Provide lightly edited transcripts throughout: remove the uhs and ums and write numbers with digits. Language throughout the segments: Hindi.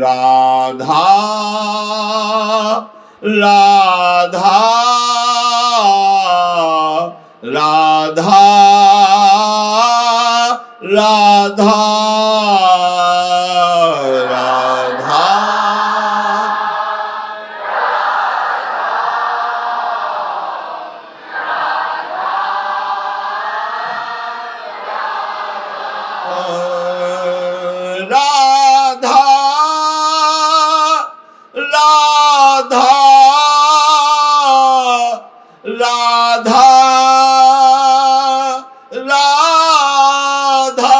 राधा राधा राधा राधा राधा राधा राधा राधा राधा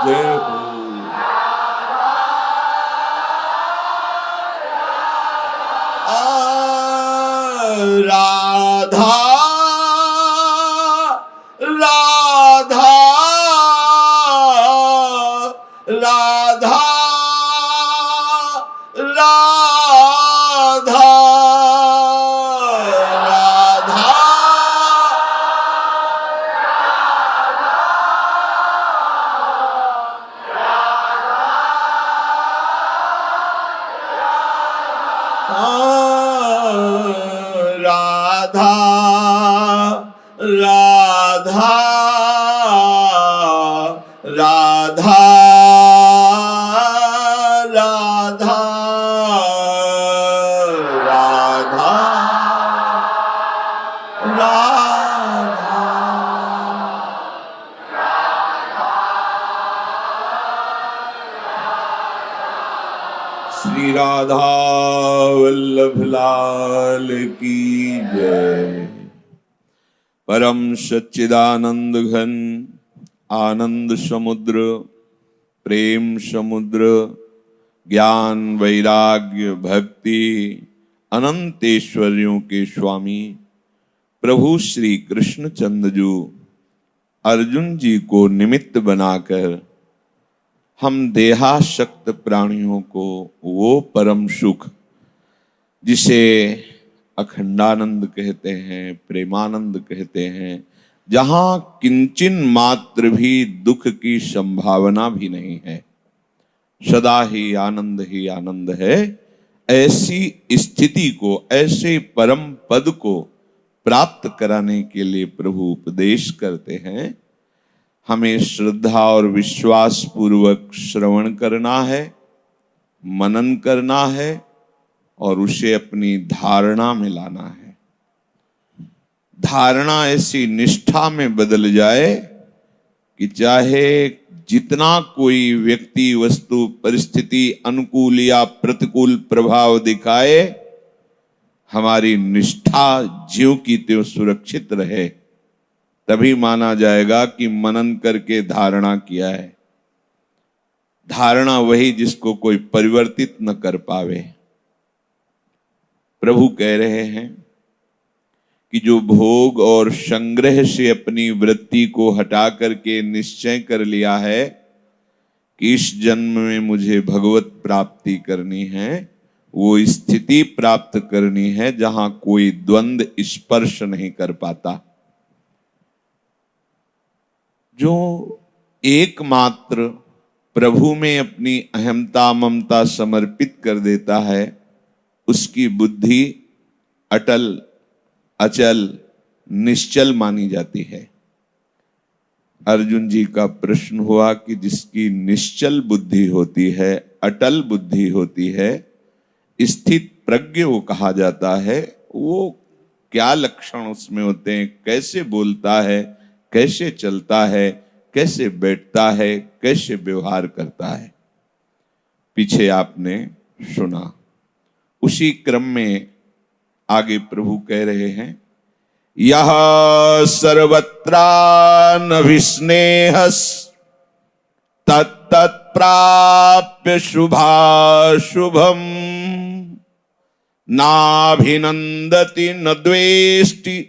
जय हो राधा राधा राधा राधा राधा राधा राधा राधा राधा राधा राधा श्री राधा वल्लभ लाल की जय। परम सच्चिदानंद घन आनंद समुद्र प्रेम समुद्र ज्ञान वैराग्य भक्ति अनंत ऐश्वर्यों के स्वामी प्रभु श्री कृष्णचंद्र जी अर्जुन जी को निमित्त बनाकर हम देहाशक्त प्राणियों को वो परम सुख जिसे अखंडानंद कहते हैं, प्रेमानंद कहते हैं, जहां किंचन मात्र भी दुख की संभावना भी नहीं है, सदा ही आनंद है, ऐसी स्थिति को, ऐसे परम पद को प्राप्त कराने के लिए प्रभु उपदेश करते हैं। हमें श्रद्धा और विश्वास पूर्वक श्रवण करना है, मनन करना है और उसे अपनी धारणा में लाना है। धारणा ऐसी निष्ठा में बदल जाए कि चाहे जितना कोई व्यक्ति वस्तु परिस्थिति अनुकूल या प्रतिकूल प्रभाव दिखाए, हमारी निष्ठा ज्यों की त्यों सुरक्षित रहे, तभी माना जाएगा कि मनन करके धारणा किया है। धारणा वही जिसको कोई परिवर्तित न कर पावे। प्रभु कह रहे हैं कि जो भोग और संग्रह से अपनी वृत्ति को हटा करके निश्चय कर लिया है कि इस जन्म में मुझे भगवत प्राप्ति करनी है, वो स्थिति प्राप्त करनी है जहां कोई द्वंद्व स्पर्श नहीं कर पाता। जो एकमात्र प्रभु में अपनी अहमता ममता समर्पित कर देता है, उसकी बुद्धि अटल अचल निश्चल मानी जाती है। अर्जुन जी का प्रश्न हुआ कि जिसकी निश्चल बुद्धि होती है, अटल बुद्धि होती है, स्थित प्रज्ञ वो कहा जाता है, वो क्या लक्षण उसमें होते हैं, कैसे बोलता है, कैसे चलता है, कैसे बैठता है, कैसे व्यवहार करता है। पीछे आपने सुना। उसी क्रम में आगे प्रभु कह रहे हैं, यह सर्वत्रानभिस्नेहस तत्तत्प्राप्य शुभाशुभम नाभिनंदति न द्वेष्टि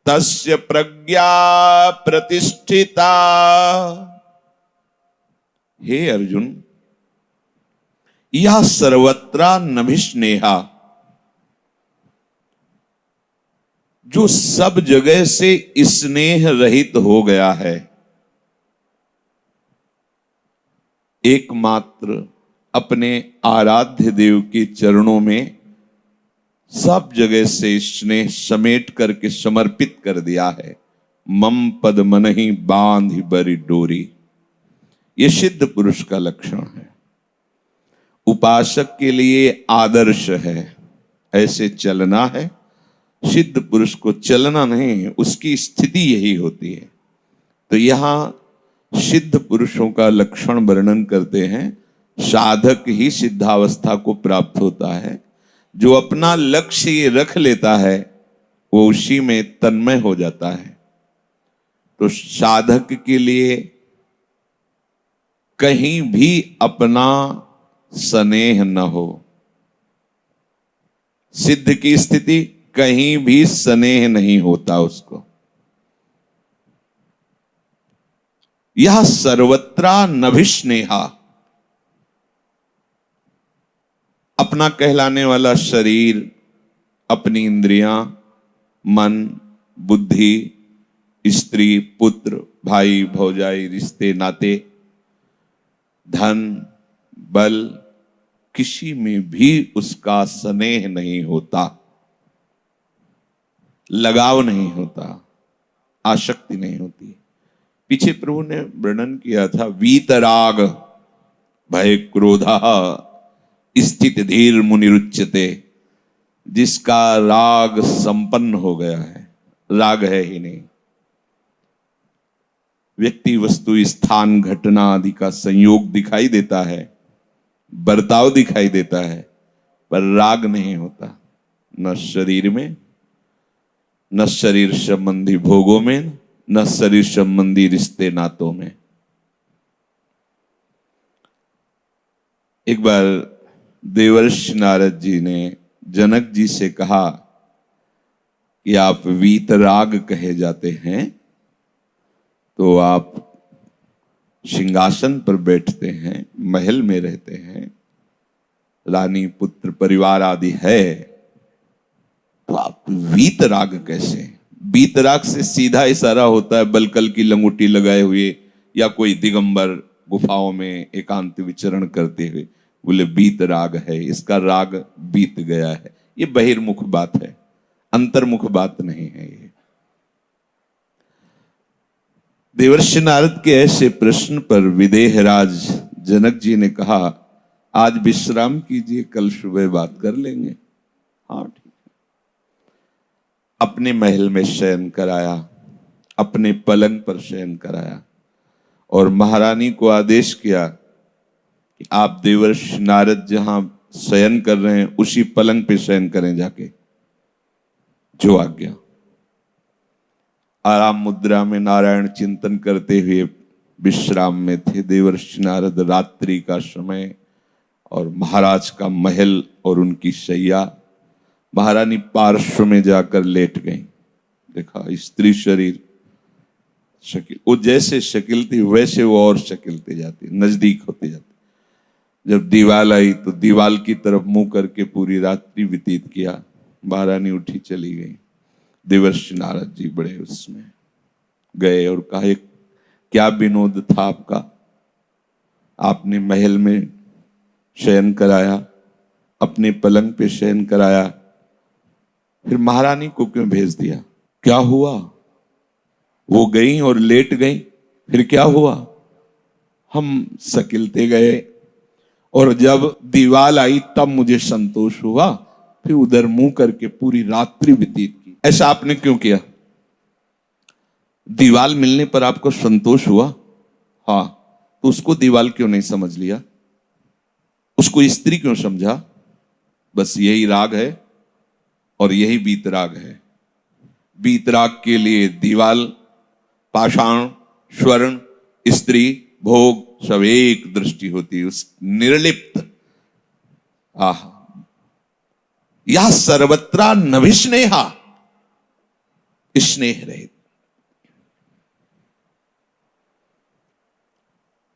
तस्य प्रज्ञा प्रतिष्ठिता। हे अर्जुन, यह सर्वत्र नभिस्नेहा, जो सब जगह से स्नेह रहित हो गया है, एकमात्र अपने आराध्य देव के चरणों में सब जगह से स्नेह समेट करके समर्पित कर दिया है। मम पद मनहि बांधि बरी डोरी, ये सिद्ध पुरुष का लक्षण है। उपासक के लिए आदर्श है, ऐसे चलना है। सिद्ध पुरुष को चलना नहीं, उसकी स्थिति यही होती है। तो यहां सिद्ध पुरुषों का लक्षण वर्णन करते हैं। साधक ही सिद्धावस्था को प्राप्त होता है। जो अपना लक्ष्य ये रख लेता है वो उसी में तन्मय हो जाता है। तो साधक के लिए कहीं भी अपना स्नेह न हो। सिद्ध की स्थिति कहीं भी स्नेह नहीं होता उसको। यह सर्वत्रा नभिस्नेहा, अपना कहलाने वाला शरीर, अपनी इंद्रियां, मन, बुद्धि, स्त्री, पुत्र, भाई, भौजाई, रिश्ते नाते, धन, बल, किसी में भी उसका स्नेह नहीं होता, लगाव नहीं होता, आसक्ति नहीं होती। पीछे प्रभु ने वर्णन किया था, वीतराग भय क्रोधा स्थित धीर मुनिरुच्यते, जिसका राग संपन्न हो गया है, राग है ही नहीं। व्यक्ति, वस्तु, स्थान, घटना आदि का संयोग दिखाई देता है, बर्ताव दिखाई देता है, पर राग नहीं होता। न शरीर में, न शरीर संबंधी भोगों में, न शरीर संबंधी रिश्ते नातों में। एक बार देवर्षि नारद जी ने जनक जी से कहा कि आप वीतराग कहे जाते हैं, तो आप सिंहासन पर बैठते हैं, महल में रहते हैं, रानी पुत्र परिवार आदि है, तो आप वीतराग कैसे? वीतराग से सीधा इशारा होता है बलकल की लंगोटी लगाए हुए या कोई दिगंबर गुफाओं में एकांत विचरण करते हुए। बोले वीतराग है, इसका राग बीत गया है। ये बहिर्मुख बात है, अंतर्मुख बात नहीं है। ये देवर्षि नारद के ऐसे प्रश्न पर विदेहराज जनक जी ने कहा, आज विश्राम कीजिए, कल सुबह बात कर लेंगे। हाँ ठीक। अपने महल में शयन कराया, अपने पलंग पर शयन कराया और महारानी को आदेश किया कि आप देवर्षि नारद जहां शयन कर रहे हैं उसी पलंग पे शयन करें जाके। जो आज्ञा। आराम मुद्रा में नारायण चिंतन करते हुए विश्राम में थे देवर्षि नारद। रात्रि का समय और महाराज का महल और उनकी शैया। महारानी पार्श्व में जाकर लेट गई। देखा स्त्री शरीर शकील, वो जैसे शकील थी वैसे वो और शकीलती जाती, नजदीक होती जाती। जब दीवाल आई तो दीवाल की तरफ मुंह करके पूरी रात्रि व्यतीत किया। महारानी उठी चली गई। देवर्षि नारद जी बड़े उसमें गए और कहा, क्या विनोद था आपका? आपने महल में शयन कराया, अपने पलंग पे शयन कराया, फिर महारानी को क्यों भेज दिया? क्या हुआ? वो गई और लेट गई, फिर क्या हुआ? हम सकिलते गए और जब दीवाल आई तब मुझे संतोष हुआ, फिर उधर मुंह करके पूरी रात्रि व्यतीत की। ऐसा आपने क्यों किया? दीवाल मिलने पर आपको संतोष हुआ? हाँ, तो उसको दीवाल क्यों नहीं समझ लिया? उसको स्त्री क्यों समझा? बस यही राग है और यही वीतराग है। वीतराग के लिए दीवाल, पाषाण, स्वर्ण, स्त्री, भोग सब एक दृष्टि होती है, उस निर्लिप्त। यह सर्वत्रा नभिस्नेहा, स्नेह रहित।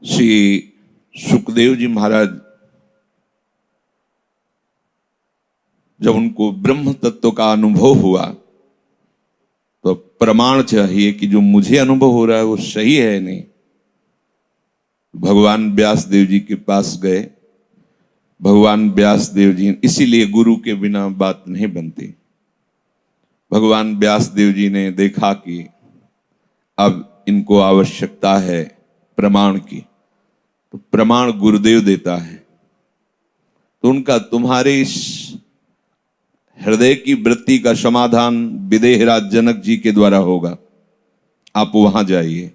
श्री सुखदेव जी महाराज जब उनको ब्रह्म तत्व का अनुभव हुआ प्रमाण चाहिए कि जो मुझे अनुभव हो रहा है वो सही है नहीं। भगवान व्यास देव जी के पास गए। भगवान व्यास देव जी, इसीलिए गुरु के बिना बात नहीं बनती। भगवान व्यास देव जी ने देखा कि अब इनको आवश्यकता है प्रमाण की, तो प्रमाण गुरुदेव देता है। तो उनका तुम्हारे इस हृदय की वृत्ति का समाधान विदेहराज जनक जी के द्वारा होगा, आप वहां जाइए।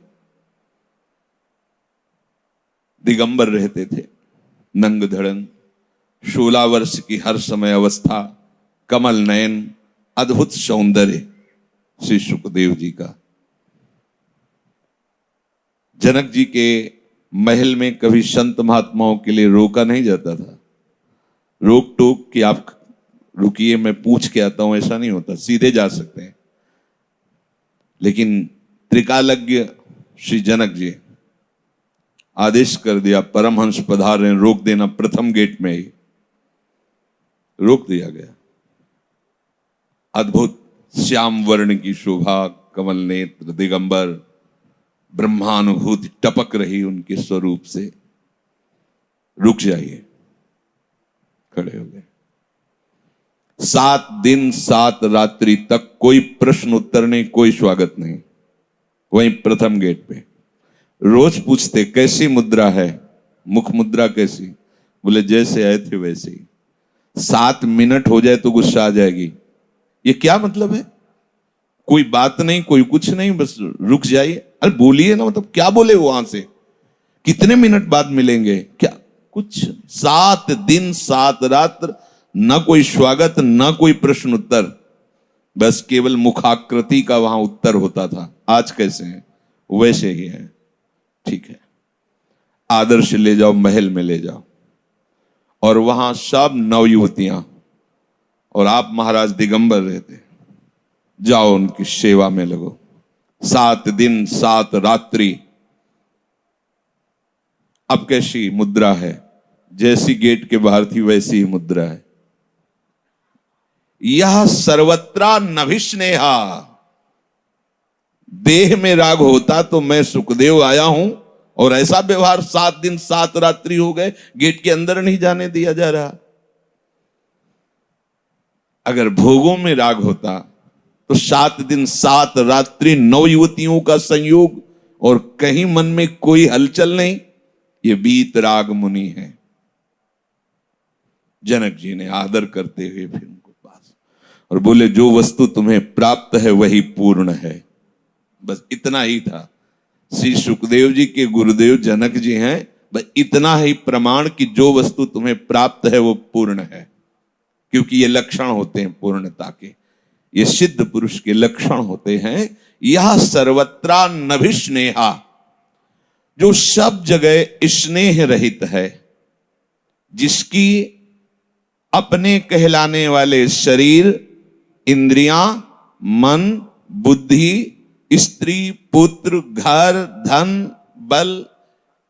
दिगंबर रहते थे, नंग धड़न, 16 वर्ष की हर समय अवस्था, कमल नयन, अद्भुत सौंदर्य श्री सुखदेव जी का। जनक जी के महल में कभी संत महात्माओं के लिए रोका नहीं जाता था। रोक टोक कि आप रुकिए मैं पूछ के आता हूं, ऐसा नहीं होता, सीधे जा सकते हैं। लेकिन त्रिकालज्ञ श्री जनक जी आदेश कर दिया, परमहंस पधार रहे, रोक देना। प्रथम गेट में ही रोक दिया गया। अद्भुत श्याम वर्ण की शोभा, कमल नेत्र, दिगंबर, ब्रह्मानुभूति टपक रही उनके स्वरूप से। रुक जाइए, खड़े हो गए। 7 दिन 7 रात्रि तक कोई प्रश्न उत्तर नहीं, कोई स्वागत नहीं। वहीं प्रथम गेट पे रोज पूछते कैसी मुद्रा है, मुख मुद्रा कैसी? बोले जैसे आए थे वैसे ही। 7 मिनट हो जाए तो गुस्सा आ जाएगी। ये क्या मतलब है? कोई बात नहीं, कोई कुछ नहीं, बस रुक जाइए। अरे बोलिए ना, मतलब क्या बोले वहां से? कितने मिनट बाद मिलेंगे? क्या कुछ? 7 दिन 7 रात्र, न कोई स्वागत, न कोई प्रश्न उत्तर, बस केवल मुखाकृति का वहां उत्तर होता था। आज कैसे हैं? वैसे ही है। ठीक है, आदर्श ले जाओ, महल में ले जाओ, और वहां सब नवयुवतियां, और आप महाराज दिगंबर रहते, जाओ उनकी सेवा में लगो। 7 दिन 7 रात्रि। अब कैसी मुद्रा है? जैसी गेट के बाहर थी वैसी ही मुद्रा है। यह सर्वत्रा नभिस्नेहा। देह में राग होता तो मैं सुखदेव आया हूं, और ऐसा व्यवहार 7 दिन 7 रात्रि हो गए, गेट के अंदर नहीं जाने दिया जा रहा। अगर भोगों में राग होता तो 7 दिन 7 रात्रि नवयुवतियों का संयोग, और कहीं मन में कोई हलचल नहीं। ये बीत राग मुनि है। जनक जी ने आदर करते हुए फिर उनको पास और बोले, जो वस्तु तुम्हें प्राप्त है वही पूर्ण है। बस इतना ही था। श्री सुखदेव जी के गुरुदेव जनक जी हैं, बस इतना ही प्रमाण कि जो वस्तु तुम्हें प्राप्त है वो पूर्ण है। क्योंकि ये लक्षण होते हैं पूर्णता के, ये सिद्ध पुरुष के लक्षण होते हैं। यह सर्वत्रा नभिस्नेहा, जो सब जगह स्नेह रहित है, जिसकी अपने कहलाने वाले शरीर, इंद्रियां, मन, बुद्धि, स्त्री, पुत्र, घर, धन, बल,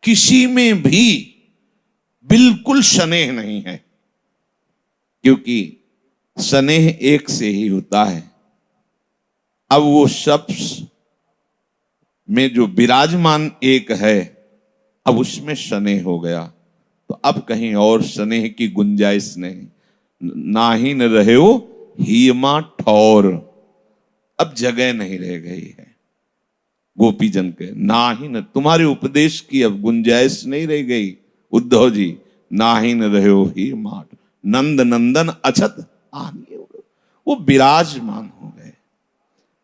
किसी में भी बिल्कुल स्नेह नहीं है। क्योंकि स्नेह एक से ही होता है। अब वो शब्द में जो विराजमान एक है, अब उसमें स्नेह हो गया, तो अब कहीं और स्नेह की गुंजाइश नहीं। नाही न रहे हो हीमा ठौर, अब जगह नहीं रह गई है। गोपीजन के नाही न, तुम्हारे उपदेश की अब गुंजाइश नहीं रह गई। उद्धव जी, नाही न रहे हो ही माठ, नंद नंदन अछत आनिए, वो विराजमान हो गए।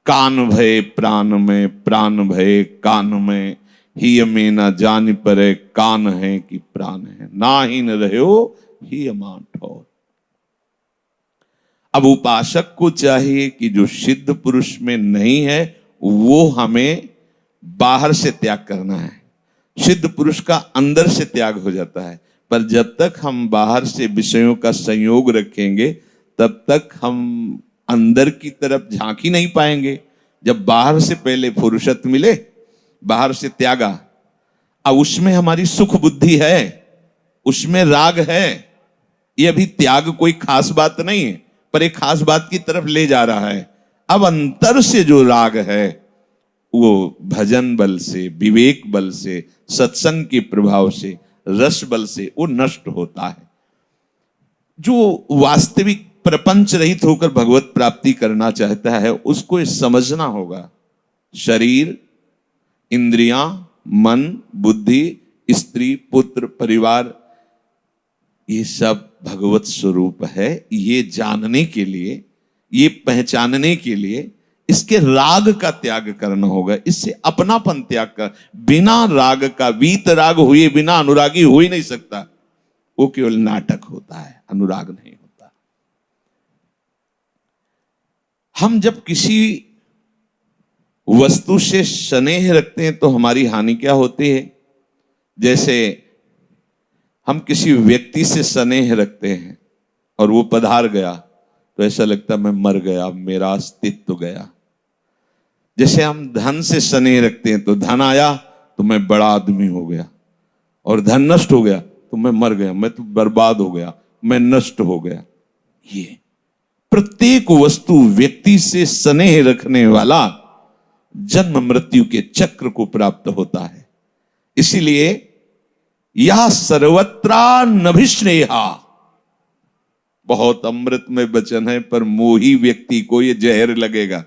कान भय प्राण में, प्राण भय कान में, ही में न जान परे, कान है कि प्राण है, ना ही न रहे हो ही माठ। और अब उपासक को चाहिए कि जो सिद्ध पुरुष में नहीं है वो हमें बाहर से त्याग करना है। सिद्ध पुरुष का अंदर से त्याग हो जाता है, पर जब तक हम बाहर से विषयों का संयोग रखेंगे तब तक हम अंदर की तरफ झांक ही नहीं पाएंगे। जब बाहर से पहले फुर्सत मिले, बाहर से त्यागा, अब उसमें हमारी सुख बुद्धि है, उसमें राग है, ये अभी त्याग कोई खास बात नहीं है, पर एक खास बात की तरफ ले जा रहा है। अब अंतर से जो राग है वो भजन बल से, विवेक बल से, सत्संग के प्रभाव से, रस बल से वो नष्ट होता है। जो वास्तविक प्रपंच रहित होकर भगवत प्राप्ति करना चाहता है उसको ये समझना होगा, शरीर, इंद्रियां, मन, बुद्धि, स्त्री, पुत्र, परिवार, ये सब भगवत स्वरूप है। ये जानने के लिए, ये पहचानने के लिए इसके राग का त्याग करना होगा, इससे अपनापन त्याग कर। बिना राग का, वीत राग हुए बिना अनुरागी हो ही नहीं सकता। वो केवल नाटक होता है, अनुराग नहीं होता। हम जब किसी वस्तु से स्नेह रखते हैं तो हमारी हानि क्या होती है? जैसे हम किसी व्यक्ति से स्नेह रखते हैं और वो पधार गया तो ऐसा लगता है मैं मर गया, मेरा अस्तित्व गया। जैसे हम धन से स्नेह रखते हैं तो धन आया तो मैं बड़ा आदमी हो गया, और धन नष्ट हो गया तो मैं मर गया, मैं तो बर्बाद हो गया, मैं नष्ट हो गया। ये प्रत्येक वस्तु, व्यक्ति से स्नेह रखने वाला जन्म मृत्यु के चक्र को प्राप्त होता है। इसीलिए यह सर्वत्रा नभिस्नेहा, बहुत अमृत में वचन है, पर मोही व्यक्ति को यह जहर लगेगा।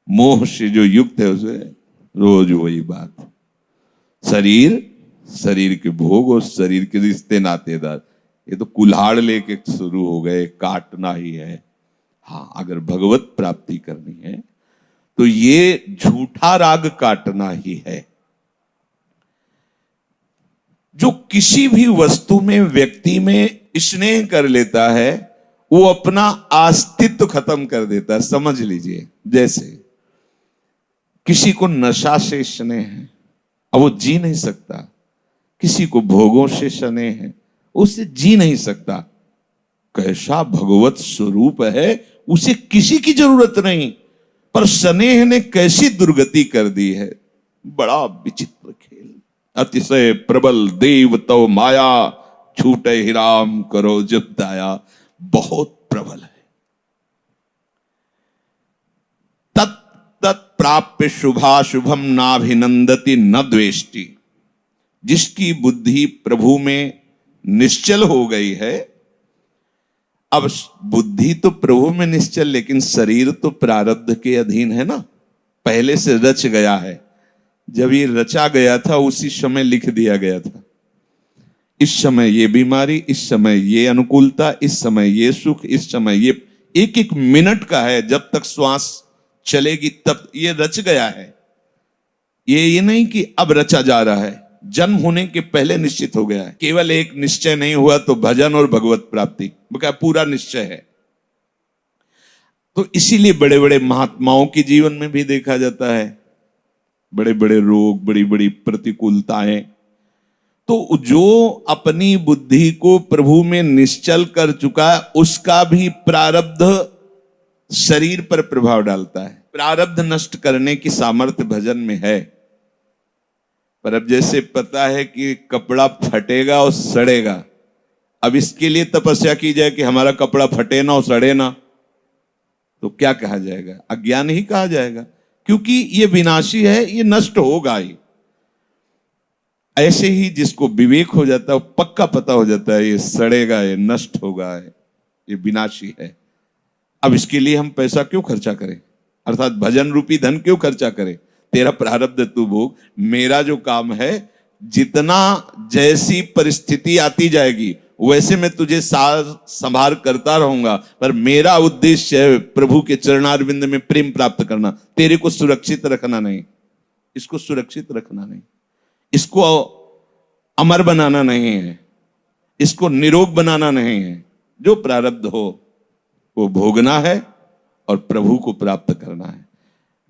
मोह से जो युक्त है उसे रोज वही बात, शरीर, शरीर के भोग और शरीर के रिश्ते नातेदार, ये तो कुल्हाड़ लेके शुरू हो गए, काटना ही है। हाँ, अगर भगवत प्राप्ति करनी है तो ये झूठा राग काटना ही है। जो किसी भी वस्तु में, व्यक्ति में स्नेह कर लेता है वो अपना अस्तित्व खत्म कर देता है। समझ लीजिए, जैसे किसी को नशा से स्नेह है, अब वो जी नहीं सकता। किसी को भोगों से स्नेह है, उससे जी नहीं सकता। कैसा भगवत स्वरूप है, उसे किसी की जरूरत नहीं, पर स्नेह ने कैसी दुर्गति कर दी है। बड़ा विचित्र खेल। अतिशय प्रबल देव तो माया, छूटे ही राम करो जब दाया। बहुत प्रबल है। तत् प्राप्य शुभा शुभम नाभिनंदति न द्वेष्टि। जिसकी बुद्धि प्रभु में निश्चल हो गई है, अब बुद्धि तो प्रभु में निश्चल, लेकिन शरीर तो प्रारब्ध के अधीन है ना, पहले से रच गया है। जब ये रचा गया था उसी समय लिख दिया गया था, इस समय ये बीमारी, इस समय ये अनुकूलता, इस समय ये सुख, इस समय ये, एक एक मिनट का है। जब तक श्वास चलेगी तब ये रच गया है। ये नहीं कि अब रचा जा रहा है, जन्म होने के पहले निश्चित हो गया है। केवल एक निश्चय नहीं हुआ तो भजन और भगवत प्राप्ति का पूरा निश्चय है। तो इसीलिए बड़े बड़े महात्माओं के जीवन में भी देखा जाता है बड़े बड़े रोग, बड़ी बड़ी प्रतिकूलताएं। तो जो अपनी बुद्धि को प्रभु में निश्चल कर चुका है, उसका भी प्रारब्ध शरीर पर प्रभाव डालता है। प्रारब्ध नष्ट करने की सामर्थ्य भजन में है। पर अब जैसे पता है कि कपड़ा फटेगा और सड़ेगा, अब इसके लिए तपस्या की जाए कि हमारा कपड़ा फटे ना और सड़े ना, तो क्या कहा जाएगा? अज्ञान ही कहा जाएगा, क्योंकि ये विनाशी है, ये नष्ट होगा ही। ऐसे ही जिसको विवेक हो जाता है, पक्का पता हो जाता है ये सड़ेगा, ये नष्ट होगा, ये विनाशी है। अब इसके लिए हम पैसा क्यों खर्चा करें, अर्थात भजन रूपी धन क्यों खर्चा करें? तेरा प्रारब्ध तू भोग, मेरा जो काम है, जितना जैसी परिस्थिति आती जाएगी वैसे मैं तुझे सार संभार करता रहूंगा, पर मेरा उद्देश्य है प्रभु के चरणारविंद में प्रेम प्राप्त करना। तेरे को सुरक्षित रखना नहीं, इसको सुरक्षित रखना नहीं, इसको अमर बनाना नहीं है, इसको निरोग बनाना नहीं है। जो प्रारब्ध हो वो भोगना है और प्रभु को प्राप्त करना है।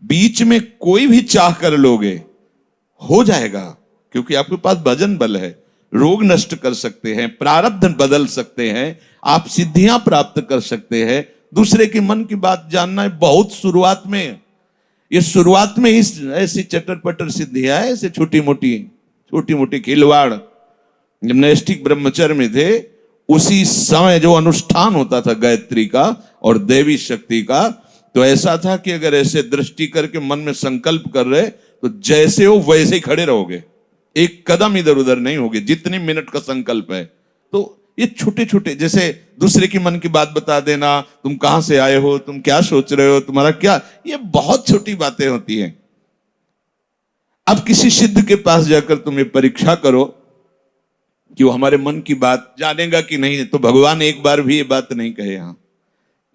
बीच में कोई भी चाह कर लोगे हो जाएगा, क्योंकि आपके पास भजन बल है। रोग नष्ट कर सकते हैं, प्रारब्ध बदल सकते हैं, आप सिद्धियां प्राप्त कर सकते हैं। दूसरे के मन की बात जानना है बहुत शुरुआत में, ये शुरुआत में इस ऐसी चटर पटर सिद्धियां है, ऐसे छोटी मोटी खिलवाड़। जब नैष्ठिक ब्रह्मचर्य में थे उसी समय जो अनुष्ठान होता था गायत्री का और देवी शक्ति का, तो ऐसा था कि अगर ऐसे दृष्टि करके मन में संकल्प कर रहे तो जैसे हो वैसे ही खड़े रहोगे, एक कदम इधर उधर नहीं होगे, जितनी मिनट का संकल्प है। तो ये छोटे छोटे, जैसे दूसरे की मन की बात बता देना, तुम कहां से आए हो, तुम क्या सोच रहे हो, तुम्हारा क्या, ये बहुत छोटी बातें होती हैं। अब किसी सिद्ध के पास जाकर तुम ये परीक्षा करो कि वो हमारे मन की बात जानेगा कि नहीं, तो भगवान एक बार भी ये बात नहीं कहे।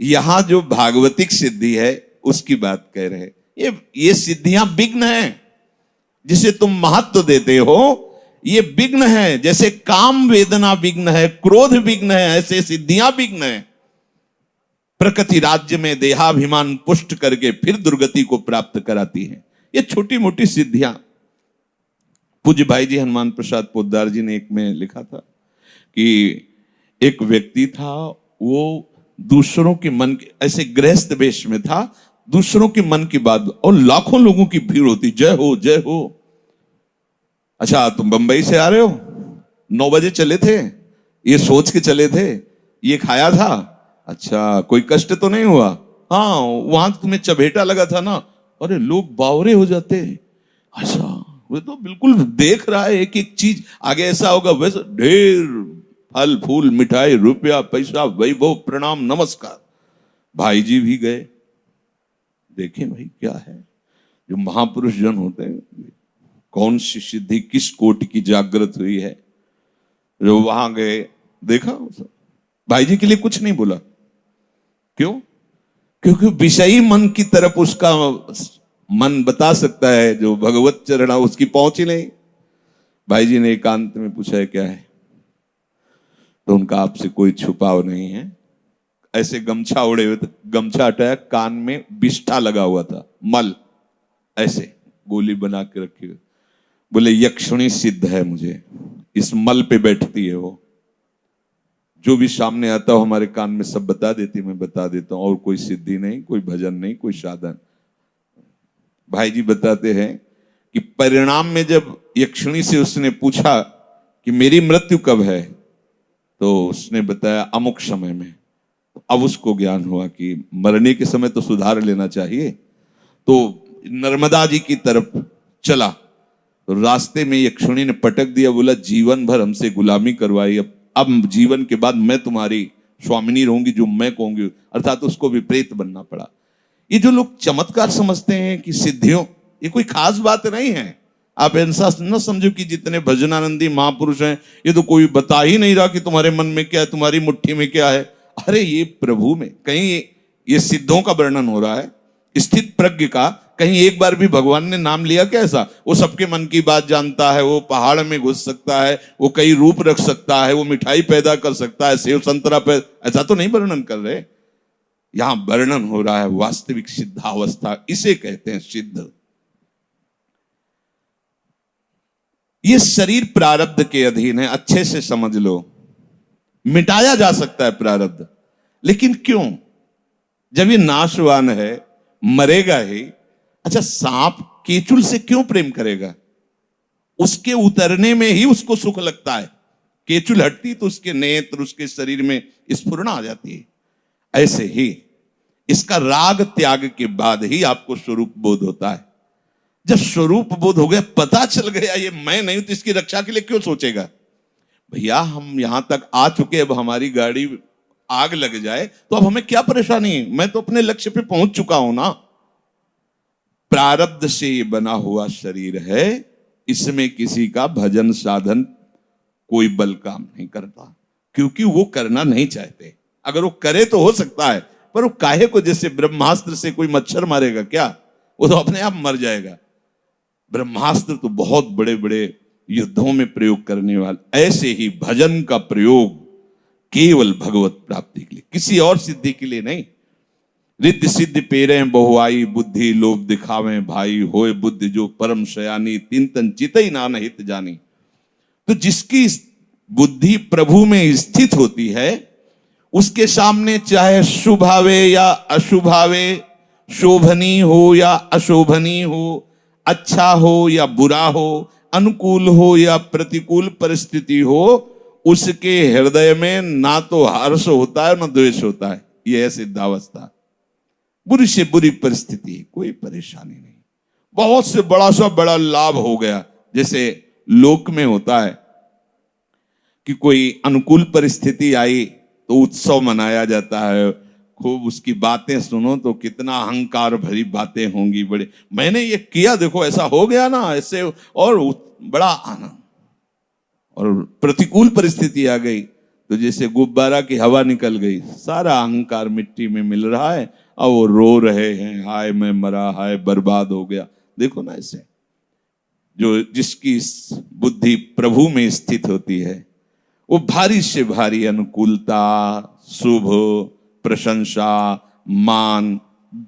यहां जो भागवतिक सिद्धि है उसकी बात कह रहे। ये सिद्धियां विघ्न हैं, जिसे तुम महत्व देते हो, ये विघ्न है। जैसे काम वेदना विघ्न है, क्रोध विघ्न है, ऐसे सिद्धियां विघ्न है। प्रकृति राज्य में देहाभिमान पुष्ट करके फिर दुर्गति को प्राप्त कराती है। ये छोटी मोटी सिद्धियां। पूज्य भाई जी हनुमान प्रसाद पोद्दार जी ने एक में लिखा था कि एक व्यक्ति था, वो दूसरों के मन के, ऐसे गृहस्थ वेश में था, दूसरों के मन की बात, और लाखों लोगों की भीड़ होती, जय हो जय हो। अच्छा तुम बंबई से आ रहे हो, 9 बजे चले थे, ये सोच के चले थे, ये खाया था, अच्छा कोई कष्ट तो नहीं हुआ, हाँ वहां तुम्हें चबेटा लगा था ना, अरे लोग बावरे हो जाते। अच्छा वो तो बिल्कुल देख रहा है एक एक चीज, आगे ऐसा होगा वैसा, ढेर फल फूल मिठाई रुपया पैसा वैभव प्रणाम नमस्कार। भाई जी भी गए, देखें भाई क्या है, जो महापुरुष जन होते हैं, कौन सी सिद्धि किस कोटि की जागृत हुई है, जो वहां गए देखा। भाई जी के लिए कुछ नहीं बोला, क्यों? क्योंकि विषयी मन की तरफ उसका मन बता सकता है, जो भगवत चरणा उसकी पहुंच ही नहीं। भाई जी ने एकांत में पूछा है क्या है, तो उनका आपसे कोई छुपाव नहीं है। ऐसे गमछा उड़े हुए थे, गमछा हटाया, कान में बिष्ठा लगा हुआ था, मल ऐसे गोली बना के रखी हुई। बोले यक्षिणी सिद्ध है मुझे, इस मल पे बैठती है वो, जो भी सामने आता हो हमारे कान में सब बता देती, मैं बता देता हूं, और कोई सिद्धि नहीं, कोई भजन नहीं, कोई साधन। भाई जी बताते हैं कि परिणाम में जब यक्षिणी से उसने पूछा कि मेरी मृत्यु कब है, तो उसने बताया अमुक समय में। अब उसको ज्ञान हुआ कि मरने के समय तो सुधार लेना चाहिए। तो नर्मदा जी की तरफ चला, तो रास्ते में यक्षिणी ने पटक दिया, बोला जीवन भर हमसे गुलामी करवाई, अब जीवन के बाद मैं तुम्हारी स्वामिनी रहूंगी, जो मैं कहूंगी, अर्थात उसको विपरीत बनना पड़ा। ये जो लोग चमत्कार समझते हैं कि सिद्धियों, ये कोई खास बात नहीं है। आप ऐसा न समझो कि जितने भजनानंदी महापुरुष हैं, ये तो कोई बता ही नहीं रहा कि तुम्हारे मन में क्या है, तुम्हारी मुट्ठी में क्या है। अरे ये प्रभु में, कहीं ये सिद्धों का वर्णन हो रहा है, स्थित प्रज्ञ का, कहीं एक बार भी भगवान ने नाम लिया क्या ऐसा? वो सबके मन की बात जानता है, वो पहाड़ में घुस सकता है, वो कई रूप रख सकता है, वो मिठाई पैदा कर सकता है, सेव संतरा ऐसा तो नहीं वर्णन कर रहे। यहां वर्णन हो रहा है वास्तविक सिद्धावस्था, इसे कहते हैं सिद्ध। ये शरीर प्रारब्ध के अधीन है, अच्छे से समझ लो। मिटाया जा सकता है प्रारब्ध, लेकिन क्यों? जब ये नाशवान है, मरेगा ही। अच्छा सांप केचुल से क्यों प्रेम करेगा? उसके उतरने में ही उसको सुख लगता है। केचुल हटती तो उसके नेत्र, उसके शरीर में स्फुरना आ जाती है। ऐसे ही इसका राग त्याग के बाद ही आपको स्वरूप बोध होता है। जब स्वरूप बोध हो गया, पता चल गया ये मैं नहीं, तो इसकी रक्षा के लिए क्यों सोचेगा? भैया हम यहां तक आ चुके, अब हमारी गाड़ी आग लग जाए तो अब हमें क्या परेशानी? मैं तो अपने लक्ष्य पे पहुंच चुका हूं ना। प्रारब्ध से ये बना हुआ शरीर है, इसमें किसी का भजन साधन कोई बल काम नहीं करता, क्योंकि वो करना नहीं चाहते। अगर वो करे तो हो सकता है, पर वो काहे को? जैसे ब्रह्मास्त्र से कोई मच्छर मारेगा क्या? वो तो अपने आप मर जाएगा। ब्रह्मास्त्र तो बहुत बड़े बड़े युद्धों में प्रयोग करने वाला, ऐसे ही भजन का प्रयोग केवल भगवत प्राप्ति के लिए, किसी और सिद्धि के लिए नहीं। रिद्धि सिद्धि पेरे बहुआई, बुद्धि लोभ दिखावे भाई, होए बुद्धि जो परम शयानी, तीन तन चितई नान हित जानी। तो जिसकी बुद्धि प्रभु में स्थित होती है, उसके सामने चाहे शुभावे या अशुभावे, शोभनी हो या अशोभनी हो, अच्छा हो या बुरा हो, अनुकूल हो या प्रतिकूल परिस्थिति हो, उसके हृदय में ना तो हर्ष होता है ना द्वेष होता है। यह है सिद्धावस्था। बुरी से बुरी परिस्थिति, कोई परेशानी नहीं, बहुत से बड़ा सा बड़ा लाभ हो गया। जैसे लोक में होता है कि कोई अनुकूल परिस्थिति आई तो उत्सव मनाया जाता है, खूब उसकी बातें सुनो तो कितना अहंकार भरी बातें होंगी, बड़े मैंने ये किया, देखो ऐसा हो गया ना, ऐसे, और बड़ा आनंद। और प्रतिकूल परिस्थिति आ गई तो जैसे गुब्बारा की हवा निकल गई, सारा अहंकार मिट्टी में मिल रहा है, और वो रो रहे हैं, हाय मैं मरा, हाय बर्बाद हो गया। देखो ना, ऐसे जो जिसकी बुद्धि प्रभु में स्थित होती है, वो भारी से भारी अनुकूलता, शुभ, प्रशंसा, मान,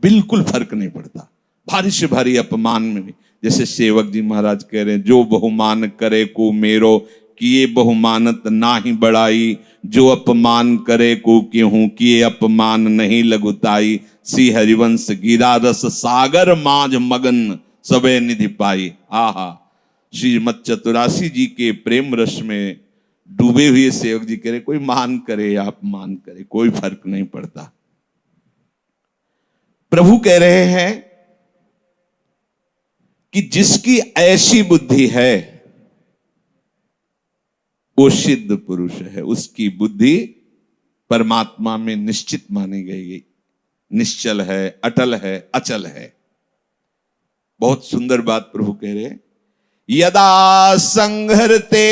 बिल्कुल फर्क नहीं पड़ता। भारी से भारी अपमान में भी, जैसे सेवक जी महाराज कह रहे हैं, जो बहुमान करे को मेरो, किए बहुमानत ना ही बढ़ाई, जो अपमान करे को केहूं, किए अपमान नहीं लगुताई। श्री हरिवंश गिरा रस सागर माझ मगन, सबे निधि पाई। आहा, श्रीमद चतुरासी जी के प्रेम रस में डूबे हुए सेवक जी कह रहे, कोई मान करे या अपमान करे, कोई फर्क नहीं पड़ता। प्रभु कह रहे हैं कि जिसकी ऐसी बुद्धि है वो सिद्ध पुरुष है, उसकी बुद्धि परमात्मा में निश्चित मानी गई, निश्चल है, अटल है, अचल है। बहुत सुंदर बात प्रभु कह रहे हैं, यदा संहरते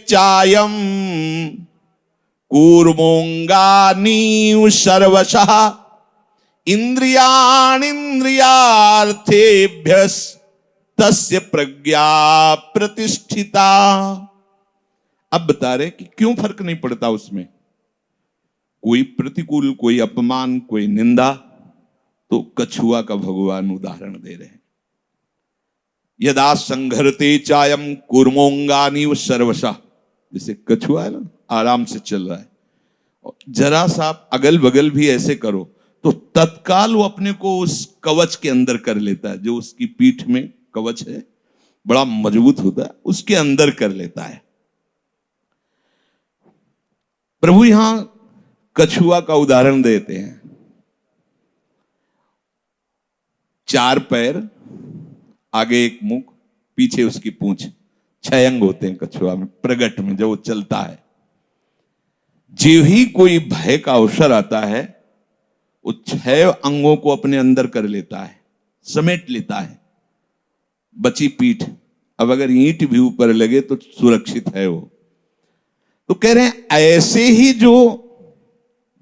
चायम कूर्मोंगानी सर्वशः, इंद्रियार्थेभ्यस तस्य प्रज्ञा प्रतिष्ठिता। अब बता रहे कि क्यों फर्क नहीं पड़ता उसमें, कोई प्रतिकूल, कोई अपमान, कोई निंदा, तो कछुआ का भगवान उदाहरण दे रहे हैं। यदा संघरते चायम कूर्मोंगानी सर्वशः, जैसे कछुआ है ना, आराम से चल रहा है, जरा सा अगल बगल भी ऐसे करो तो तत्काल वो अपने को उस कवच के अंदर कर लेता है, जो उसकी पीठ में कवच है, बड़ा मजबूत होता है, उसके अंदर कर लेता है। प्रभु यहां कछुआ का उदाहरण देते हैं। 4 पैर, आगे एक मुख, पीछे उसकी पूंछ, 6 अंग होते हैं कछुआ में, प्रगट में जब वो चलता है। जो ही कोई भय का अवसर आता है, वो 6 अंगों को अपने अंदर कर लेता है, समेट लेता है। बची पीठ, अब अगर ईंट भी ऊपर लगे तो सुरक्षित है वो। तो कह रहे हैं ऐसे ही जो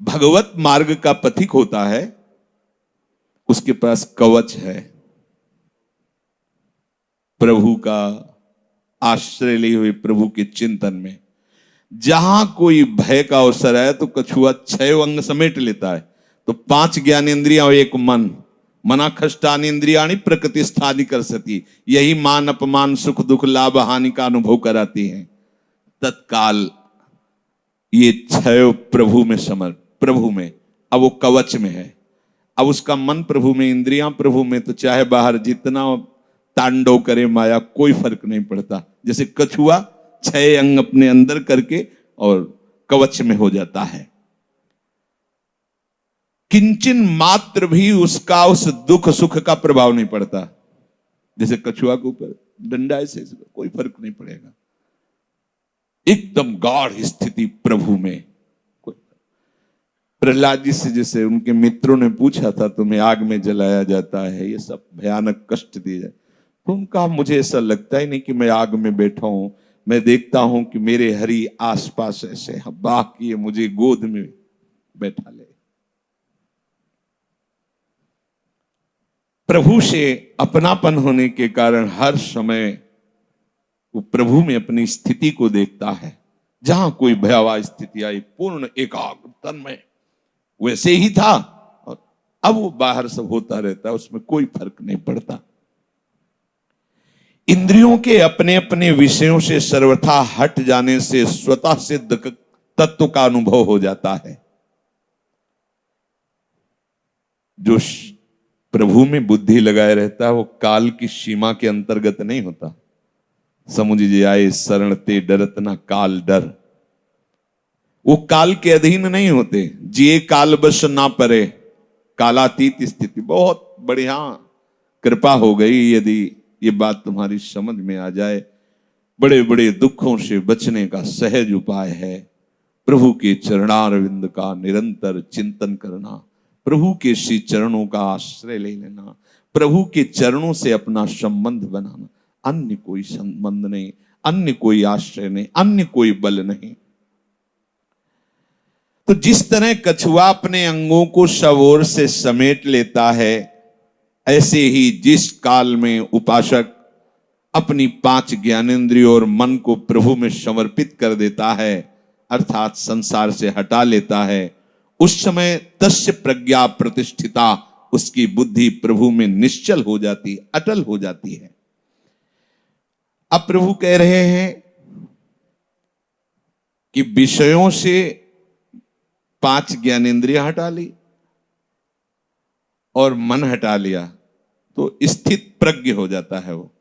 भगवत मार्ग का पथिक होता है, उसके पास कवच है, प्रभु का आश्रय लिए हुए, प्रभु के चिंतन में। जहां कोई भय का अवसर है तो कछुआ 6 अंग समेट लेता है। तो 5 ज्ञानेंद्रियां और 1 मन, मना खष्टानि इंद्रियाणि प्रकृति स्थानि कर सती, यही मान अपमान सुख दुख लाभ हानि का अनुभव कराती हैं। तत्काल ये 6 प्रभु में प्रभु में, अब वो कवच में है, अब उसका मन प्रभु में, इंद्रियां प्रभु में, तो चाहे बाहर जितना तांडव करे माया, कोई फर्क नहीं पड़ता। जैसे कछुआ 6 अंग अपने अंदर करके और कवच में हो जाता है। किंचन मात्र भी उसका उस दुख सुख का प्रभाव नहीं पड़ता। जैसे कछुआ के ऊपर डंडा ऐसे कोई फर्क नहीं पड़ेगा, एकदम गाढ़ स्थिति प्रभु में। प्रहलाद जी से जैसे उनके मित्रों ने पूछा था, तुम्हें आग में जलाया जाता है, ये सब भयानक कष्ट दिए जाए, तो उनका मुझे ऐसा लगता ही नहीं कि मैं आग में बैठा हूं, मैं देखता हूं कि मेरे हरि आसपास ऐसे बाकी मुझे गोद में बैठा ले। प्रभु से अपनापन होने के कारण हर समय वो प्रभु में अपनी स्थिति को देखता है। जहां कोई भयावह स्थिति आई, पूर्ण एकाग्र तन्मय वैसे ही था, और अब वो बाहर सब होता रहता है, उसमें कोई फर्क नहीं पड़ता। इंद्रियों के अपने अपने विषयों से सर्वथा हट जाने से स्वतः सिद्ध तत्व का अनुभव हो जाता है। जो प्रभु में बुद्धि लगाए रहता है वो काल की सीमा के अंतर्गत नहीं होता। समुझ आए शरण ते डरत ना काल डर, वो काल के अधीन नहीं होते। जिए काल बस ना परे, कालातीत स्थिति। बहुत बढ़िया कृपा हो गई यदि ये बात तुम्हारी समझ में आ जाए। बड़े बड़े दुखों से बचने का सहज उपाय है प्रभु के चरणारविंद का निरंतर चिंतन करना, प्रभु के श्री चरणों का आश्रय ले लेना, प्रभु के चरणों से अपना संबंध बनाना। अन्य कोई संबंध नहीं, अन्य कोई आश्रय नहीं, अन्य कोई बल नहीं। तो जिस तरह कछुआ अपने अंगों को सब ओर से समेट लेता है, ऐसे ही जिस काल में उपासक अपनी 5 ज्ञानेंद्रियों और मन को प्रभु में समर्पित कर देता है, अर्थात संसार से हटा लेता है, उस समय तस्य प्रज्ञा प्रतिष्ठिता, उसकी बुद्धि प्रभु में निश्चल हो जाती, अटल हो जाती है। अब प्रभु कह रहे हैं कि विषयों से 5 ज्ञानेंद्रियां हटा ली और मन हटा लिया तो स्थित प्रज्ञ हो जाता है वो।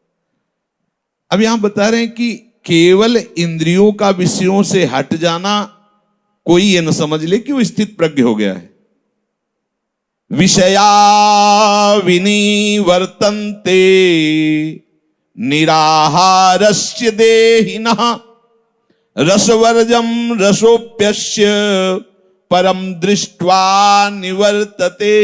अब यहां बता रहे हैं कि केवल इंद्रियों का विषयों से हट जाना कोई ये न समझ ले कि वो स्थित प्रज्ञ हो गया है। विषया विनिवर्तन्ते निराहारस्य देहिनः रसवर्जम रसोप्यस्य परम दृष्ट्वा निवर्तते।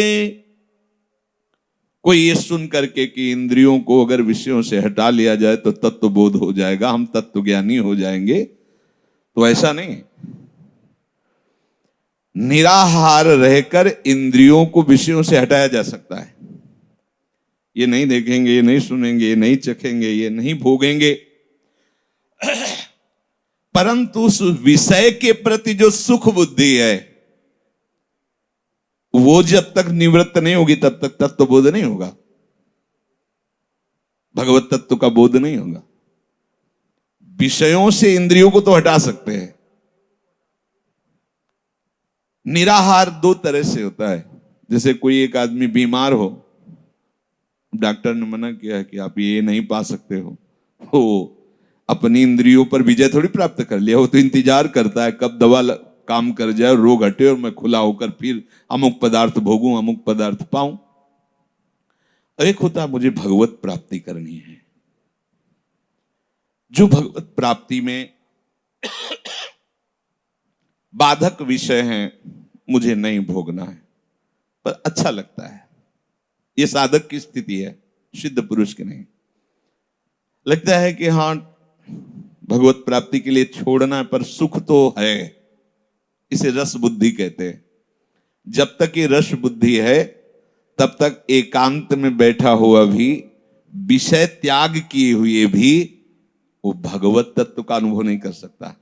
कोई ये सुन करके कि इंद्रियों को अगर विषयों से हटा लिया जाए तो तत्व बोध हो जाएगा, हम तत्व ज्ञानी हो जाएंगे, तो ऐसा नहीं। निराहार रहकर इंद्रियों को विषयों से हटाया जा सकता है। ये नहीं देखेंगे, ये नहीं सुनेंगे, ये नहीं चखेंगे, ये नहीं भोगेंगे, परंतु उस विषय के प्रति जो सुख बुद्धि है वो जब तक निवृत्त नहीं होगी तब तक तत्व बोध नहीं होगा, भगवत तत्व का बोध नहीं होगा। विषयों से इंद्रियों को तो हटा सकते हैं। निराहार 2 तरह से होता है। जैसे कोई एक आदमी बीमार हो, डॉक्टर ने मना किया कि आप ये नहीं पा सकते हो, वो अपनी इंद्रियों पर विजय थोड़ी प्राप्त कर लिया, वो तो इंतजार करता है कब दवा काम कर जाए, रोग हटे और मैं खुला होकर फिर अमुक पदार्थ भोगूं, अमुक पदार्थ पाऊं। एक होता है मुझे भगवत प्राप्ति करनी है, जो भगवत प्राप्ति में बाधक विषय हैं मुझे नहीं भोगना है, पर अच्छा लगता है। ये साधक की स्थिति है, सिद्ध पुरुष की नहीं। लगता है कि हाँ भगवत प्राप्ति के लिए छोड़ना है, पर सुख तो है। इसे रस बुद्धि कहते हैं। जब तक ये रस बुद्धि है तब तक एकांत में बैठा हुआ भी, विषय त्याग किए हुए भी, वो भगवत तत्व का अनुभव नहीं कर सकता।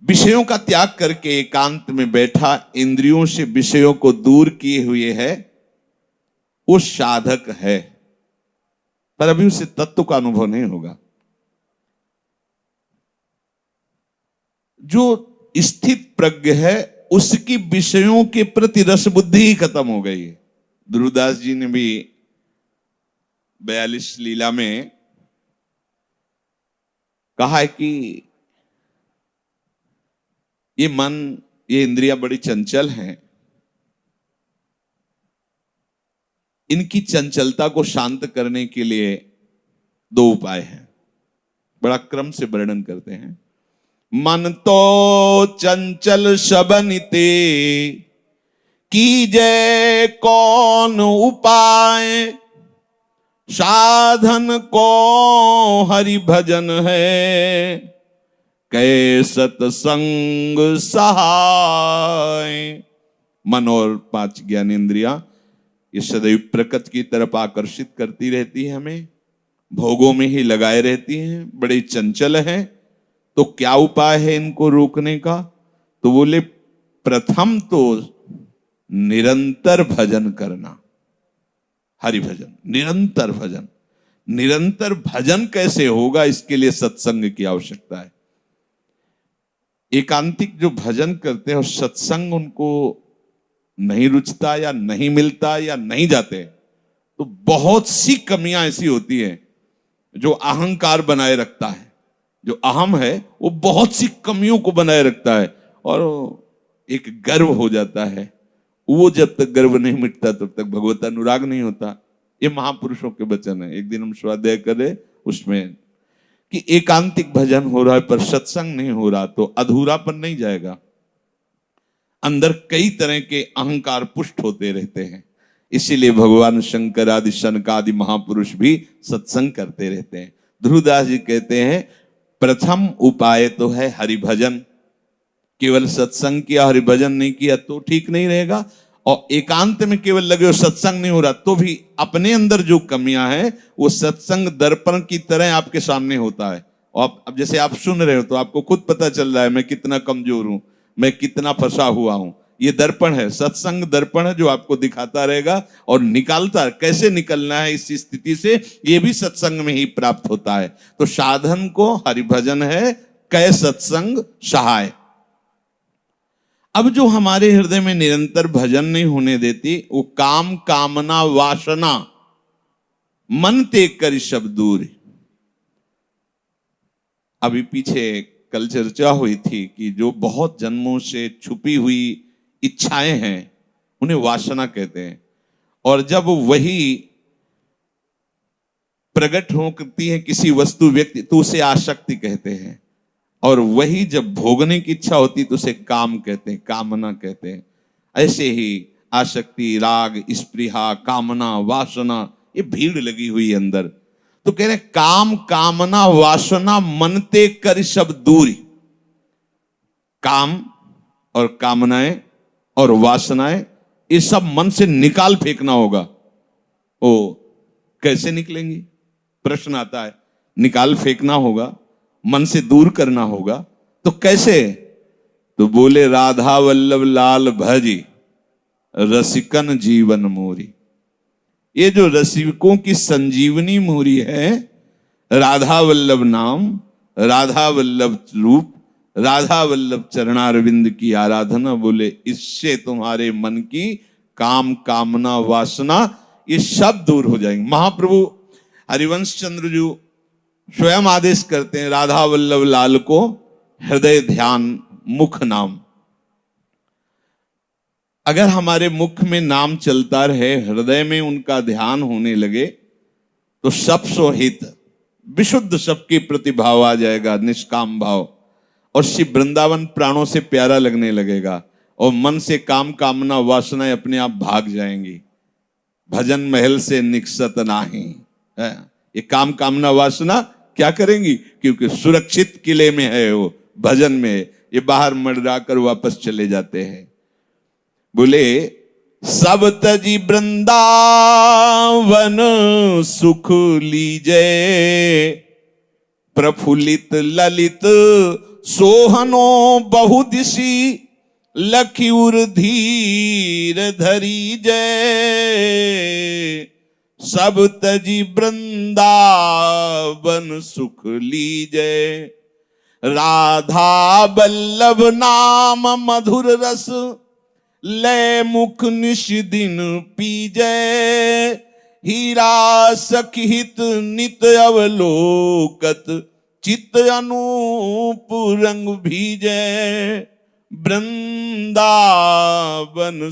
विषयों का त्याग करके एकांत में बैठा, इंद्रियों से विषयों को दूर किए हुए है, वो साधक है, पर अभी उसे तत्व का अनुभव नहीं होगा। जो स्थित प्रज्ञ है उसकी विषयों के प्रति रस बुद्धि ही खत्म हो गई है। ध्रुवदास जी ने भी 42 लीला में कहा है कि ये मन, ये इंद्रियां बड़ी चंचल हैं, इनकी चंचलता को शांत करने के लिए 2 उपाय हैं। बड़ा क्रम से वर्णन करते हैं। मन तो चंचल सबनिते कीजय कौन उपाय, साधन को हरि भजन है कै सतसंग सहाय। मन और 5 ज्ञानेंद्रियां ये सदैव प्रकृति की तरफ आकर्षित करती रहती है, हमें भोगों में ही लगाए रहती हैं, बड़े चंचल हैं। तो क्या उपाय है इनको रोकने का? तो बोले प्रथम तो निरंतर भजन करना, हरि भजन, निरंतर भजन। निरंतर भजन कैसे होगा? इसके लिए सत्संग की आवश्यकता है। एकांतिक जो भजन करते हैं और सत्संग उनको नहीं रुचता या नहीं मिलता या नहीं जाते, तो बहुत सी कमियां ऐसी होती हैं जो अहंकार बनाए रखता है। जो अहम है वो बहुत सी कमियों को बनाए रखता है और एक गर्व हो जाता है। वो जब तक गर्व नहीं मिटता तब तक भगवत अनुराग नहीं होता। ये महापुरुषों के वचन है। एक दिन हम स्वाध्याय करें उसमें कि एकांतिक भजन हो रहा है पर सत्संग नहीं हो रहा तो अधूरापन नहीं जाएगा। अंदर कई तरह के अहंकार पुष्ट होते रहते हैं। इसीलिए भगवान शंकर आदि शनकादि महापुरुष भी सत्संग करते रहते हैं। ध्रुवदास जी कहते हैं प्रथम उपाय तो है हरिभजन। केवल सत्संग किया हरिभजन नहीं किया तो ठीक नहीं रहेगा, और एकांत में केवल लगे हो सत्संग नहीं हो रहा तो भी अपने अंदर जो कमियां हैं वो सत्संग दर्पण की तरह आपके सामने होता है। और अब जैसे आप सुन रहे हो तो आपको खुद पता चल रहा है मैं कितना कमजोर हूं, मैं कितना फंसा हुआ हूं। ये दर्पण है, सत्संग दर्पण है जो आपको दिखाता रहेगा और निकालता, कैसे निकलना है इस स्थिति से ये भी सत्संग में ही प्राप्त होता है। तो साधन को हरिभजन है, कै सत्संग सहाय। अब जो हमारे हृदय में निरंतर भजन नहीं होने देती वो काम कामना वासना मन तेग कर शब्द दूर। अभी पीछे कल चर्चा हुई थी कि जो बहुत जन्मों से छुपी हुई इच्छाएं हैं उन्हें वासना कहते हैं, और जब वही प्रकट होती है किसी वस्तु व्यक्ति तो उसे आसक्ति कहते हैं, और वही जब भोगने की इच्छा होती तो उसे काम कहते हैं, कामना कहते हैं। ऐसे ही आसक्ति, राग, स्पृहा, कामना, वासना ये भीड़ लगी हुई अंदर। तो कह रहे काम कामना वासना मनते कर सब दूरी। काम और कामनाएं और वासनाएं ये सब मन से निकाल फेंकना होगा। ओ कैसे निकलेंगी? प्रश्न आता है। निकाल फेंकना होगा, मन से दूर करना होगा, तो कैसे? तो बोले राधा वल्लभ लाल भजी रसिकन जीवन मोरी। ये जो रसिकों की संजीवनी मोरी है राधा वल्लभ नाम, राधा वल्लभ रूप, राधा वल्लभ चरणारविंद की आराधना। बोले इससे तुम्हारे मन की काम कामना वासना ये सब दूर हो जाएंगे। महाप्रभु हरिवंश चंद्र जी स्वयं आदेश करते हैं राधा वल्लभ लाल को हृदय ध्यान मुख नाम। अगर हमारे मुख में नाम चलता रहे, हृदय में उनका ध्यान होने लगे तो सब सोहित विशुद्ध सबके प्रति भाव आ जाएगा, निष्काम भाव, और श्री वृंदावन प्राणों से प्यारा लगने लगेगा और मन से काम कामना वासनाएं अपने आप भाग जाएंगी। भजन महल से निकसत नाही। ये काम कामना वासना क्या करेंगी? क्योंकि सुरक्षित किले में है वो, भजन में है। ये बाहर मडरा कर वापस चले जाते हैं। बोले सब तजी वृंदावन सुख लीजे, प्रफुल्लित ललित सोहनो बहुदिशी, लखी उर धीर धरी जय। सब तजी वृंदावन सुख लीजे, राधा वल्लभ नाम मधुर रस, ले मुख निश दिन पीजे। हीरा सखित नित अवलोकत, चित्त अनूप रंग भीजे। वृंदावन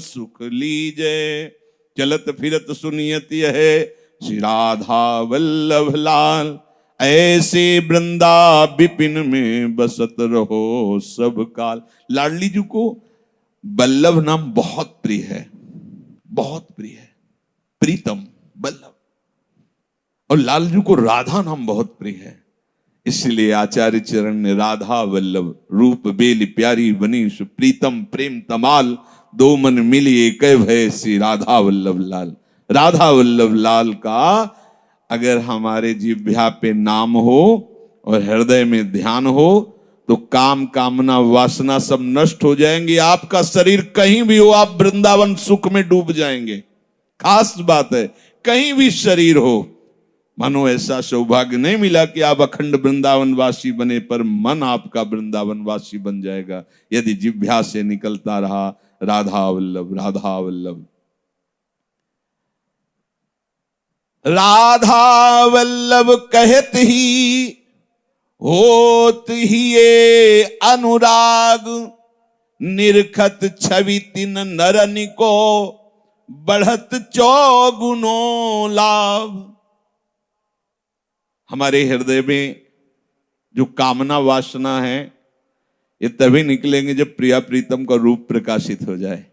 सुख लीजे, चलत फिरत सुनियत है श्री राधा वल्लभ लाल। ऐसे वृंदा विपिन में बसत रहो सब काल। लाडली जी को वल्लभ नाम बहुत प्रिय है, बहुत प्रिय है, प्रीतम वल्लभ। और लाल जी को राधा नाम बहुत प्रिय है। इसलिए आचार्य चरण ने राधा वल्लभ रूप बेली प्यारी बनी प्रीतम प्रेम तमाल, दो मन मिली एक भय श्री राधा वल्लभ लाल। राधा वल्लभ लाल का अगर हमारे जिह्वा पे नाम हो और हृदय में ध्यान हो तो काम कामना वासना सब नष्ट हो जाएंगे। आपका शरीर कहीं भी हो आप वृंदावन सुख में डूब जाएंगे। खास बात है, कहीं भी शरीर हो, मानो ऐसा सौभाग्य नहीं मिला कि आप अखंड वृंदावन वासी बने, पर मन आपका वृंदावन वासी बन जाएगा यदि जिह्वा से निकलता रहा राधा वल्लभ राधा वल्लभ। राधा वल्लभ कहत ही होत ही ये अनुराग, निरखत छवि तिन नरनि को, बढ़त चौगुनो लाभ। हमारे हृदय में जो कामना वासना है, ये तभी निकलेंगे जब प्रिया प्रीतम का रूप प्रकाशित हो जाए।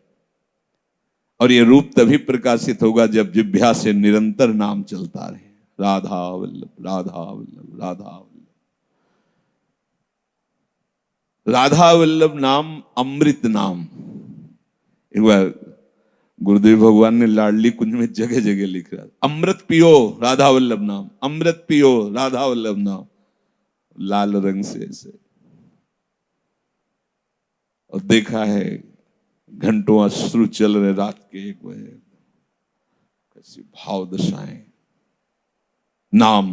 और ये रूप तभी प्रकाशित होगा जब जिह्वा से निरंतर नाम चलता रहे, राधा वल्लभ राधा वल्लभ राधा वल्लभ। राधा वल्लभ नाम अमृत नाम। एक बार गुरुदेव भगवान ने लाडली कुंज में जगह जगह लिख रहा, अमृत पियो राधा वल्लभ नाम, अमृत पियो राधा वल्लभ नाम, लाल रंग से ऐसे। और देखा है घंटों अश्रु चल रहे रात के 1 बजे, कैसी भाव दशाएं। नाम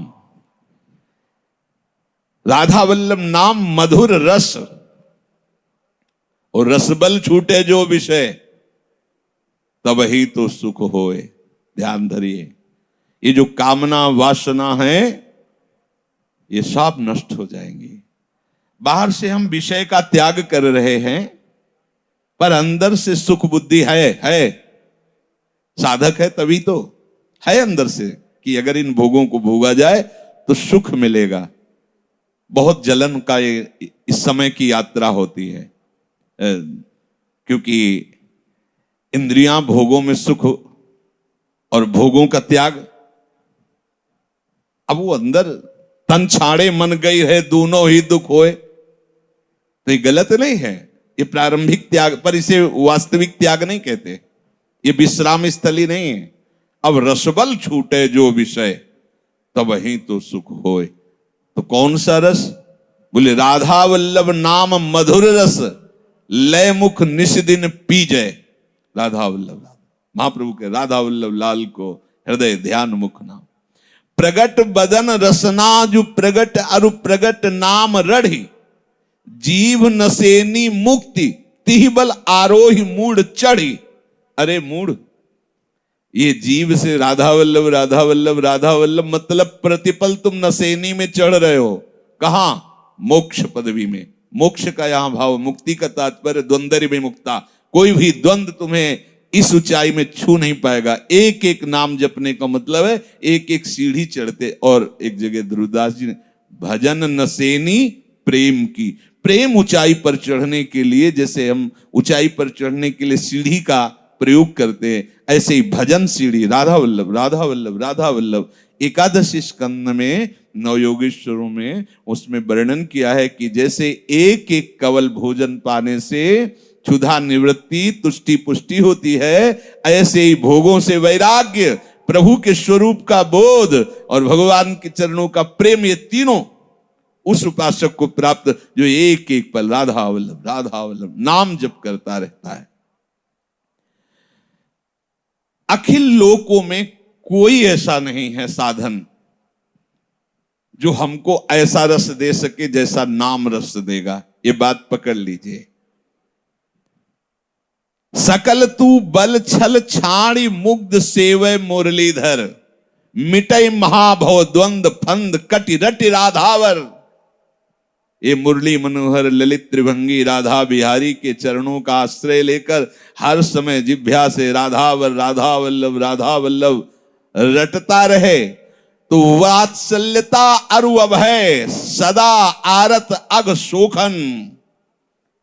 राधा वल्लभ नाम मधुर रस, और रसबल छूटे जो विषय, तब ही तो सुख होए। ध्यान धरिए, ये जो कामना वासना है ये सब नष्ट हो जाएंगी। बाहर से हम विषय का त्याग कर रहे हैं, पर अंदर से सुख बुद्धि है। साधक है तभी तो है अंदर से कि अगर इन भोगों को भोगा जाए तो सुख मिलेगा। बहुत जलन का ये इस समय की यात्रा होती है, क्योंकि इंद्रियां भोगों में सुख और भोगों का त्याग। अब वो अंदर तन छाड़े मन गई है, दोनों ही दुख होए, तो ये गलत नहीं है। ये प्रारंभिक त्याग, पर इसे वास्तविक त्याग नहीं कहते, ये विश्राम स्थली नहीं है। अब रसबल छूटे जो विषय, तब ही तो सुख होए। तो कौन सा रस? बोले राधा वल्लभ नाम मधुर रस, लय मुख निश दिन पीजय। राधा वल्लभ, महाप्रभु के राधा वल्लभ लाल को हृदय ध्यान मुख नाम। प्रगट बदन रसना जो प्रगट अरु प्रगट नाम रढ़ी, जीव नसेनी मुक्ति तिह बल आरोही मूढ़ चढ़ी। अरे मूढ़, ये जीव से राधा वल्लभ राधा वल्लभ राधा वल्लभ मतलब प्रतिपल तुम नसेनी में चढ़ रहे हो। कहां? मोक्ष पदवी में। मोक्ष का यहां भाव, मुक्ति का तात्पर्य द्वंद्व में मुक्ता। कोई भी द्वंद्व तुम्हें इस ऊंचाई में छू नहीं पाएगा। एक एक नाम जपने का मतलब है एक एक सीढ़ी चढ़ते। और एक जगह ध्रुवदास जी ने भजन नसेनी प्रेम की, प्रेम ऊंचाई पर चढ़ने के लिए जैसे हम ऊंचाई पर चढ़ने के लिए सीढ़ी का प्रयोग करते हैं, ऐसे ही भजन सीढ़ी। राधा वल्लभ राधा वल्लभ राधा वल्लभ। एकादशी स्कंद में नवयोगेश्वरों में उसमें वर्णन किया है कि जैसे एक एक कवल भोजन पाने से क्षुधा निवृत्ति तुष्टि पुष्टि होती है, ऐसे ही भोगों से वैराग्य, प्रभु के स्वरूप का बोध और भगवान के चरणों का प्रेम, ये तीनों उस उपासक को प्राप्त जो एक एक पल राधा वल्लभ नाम जप करता रहता है। अखिल लोकों में कोई ऐसा नहीं है साधन जो हमको ऐसा रस दे सके जैसा नाम रस देगा। ये बात पकड़ लीजिए। सकल तू बल छल छाड़ी मुग्ध सेवय मुरलीधर, मिटय महाभव द्वंद फंद कटि रटि राधावर। ये मुरली मनोहर ललित त्रिभंगी राधा बिहारी के चरणों का आश्रय लेकर हर समय जिह्वा से राधावर राधा वल्लभ राधा वल्लभ रटता रहे तो वात्सल्यता अरु अभय सदा आरत अग शोखन।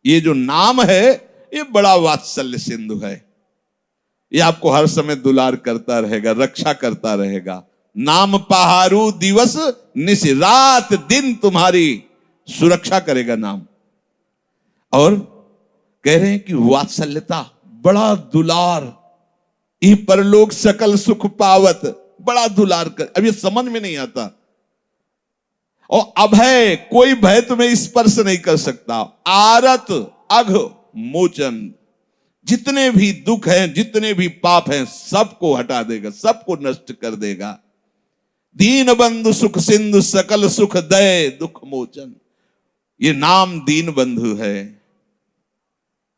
ये जो नाम है ये बड़ा वात्सल्य सिंधु है। ये आपको हर समय दुलार करता रहेगा, रक्षा करता रहेगा। नाम पहारू दिवस निश, रात दिन तुम्हारी सुरक्षा करेगा नाम। और कह रहे हैं कि वात्सल्यता, बड़ा दुलार, ई परलोक सकल सुख पावत, बड़ा दुलार कर। अब ये समझ में नहीं आता। और अभय, कोई भय तुम्हें स्पर्श नहीं कर सकता। आरत अघ मोचन, जितने भी दुख हैं जितने भी पाप हैं सबको हटा देगा, सबको नष्ट कर देगा। दीन बंधु सुख सिंधु सकल सुख दय दुख मोचन। ये नाम दीन बंधु है।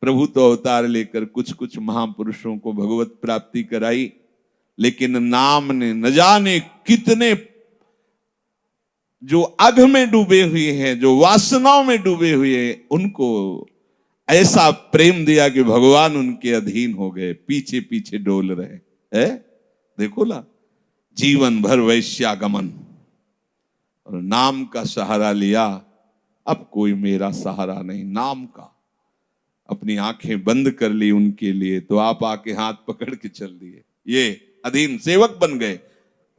प्रभु तो अवतार लेकर कुछ कुछ महापुरुषों को भगवत प्राप्ति कराई, लेकिन नाम ने न जाने कितने जो अघ में डूबे हुए हैं, जो वासनाओं में डूबे हुए हैं, उनको ऐसा प्रेम दिया कि भगवान उनके अधीन हो गए, पीछे पीछे डोल रहे है। देखो ना, जीवन भर वैश्यागमन और नाम का सहारा लिया, अब कोई मेरा सहारा नहीं, नाम का। अपनी आंखें बंद कर ली उनके लिए, तो आप आके हाथ पकड़ के चल दिए, ये अधीन सेवक बन गए।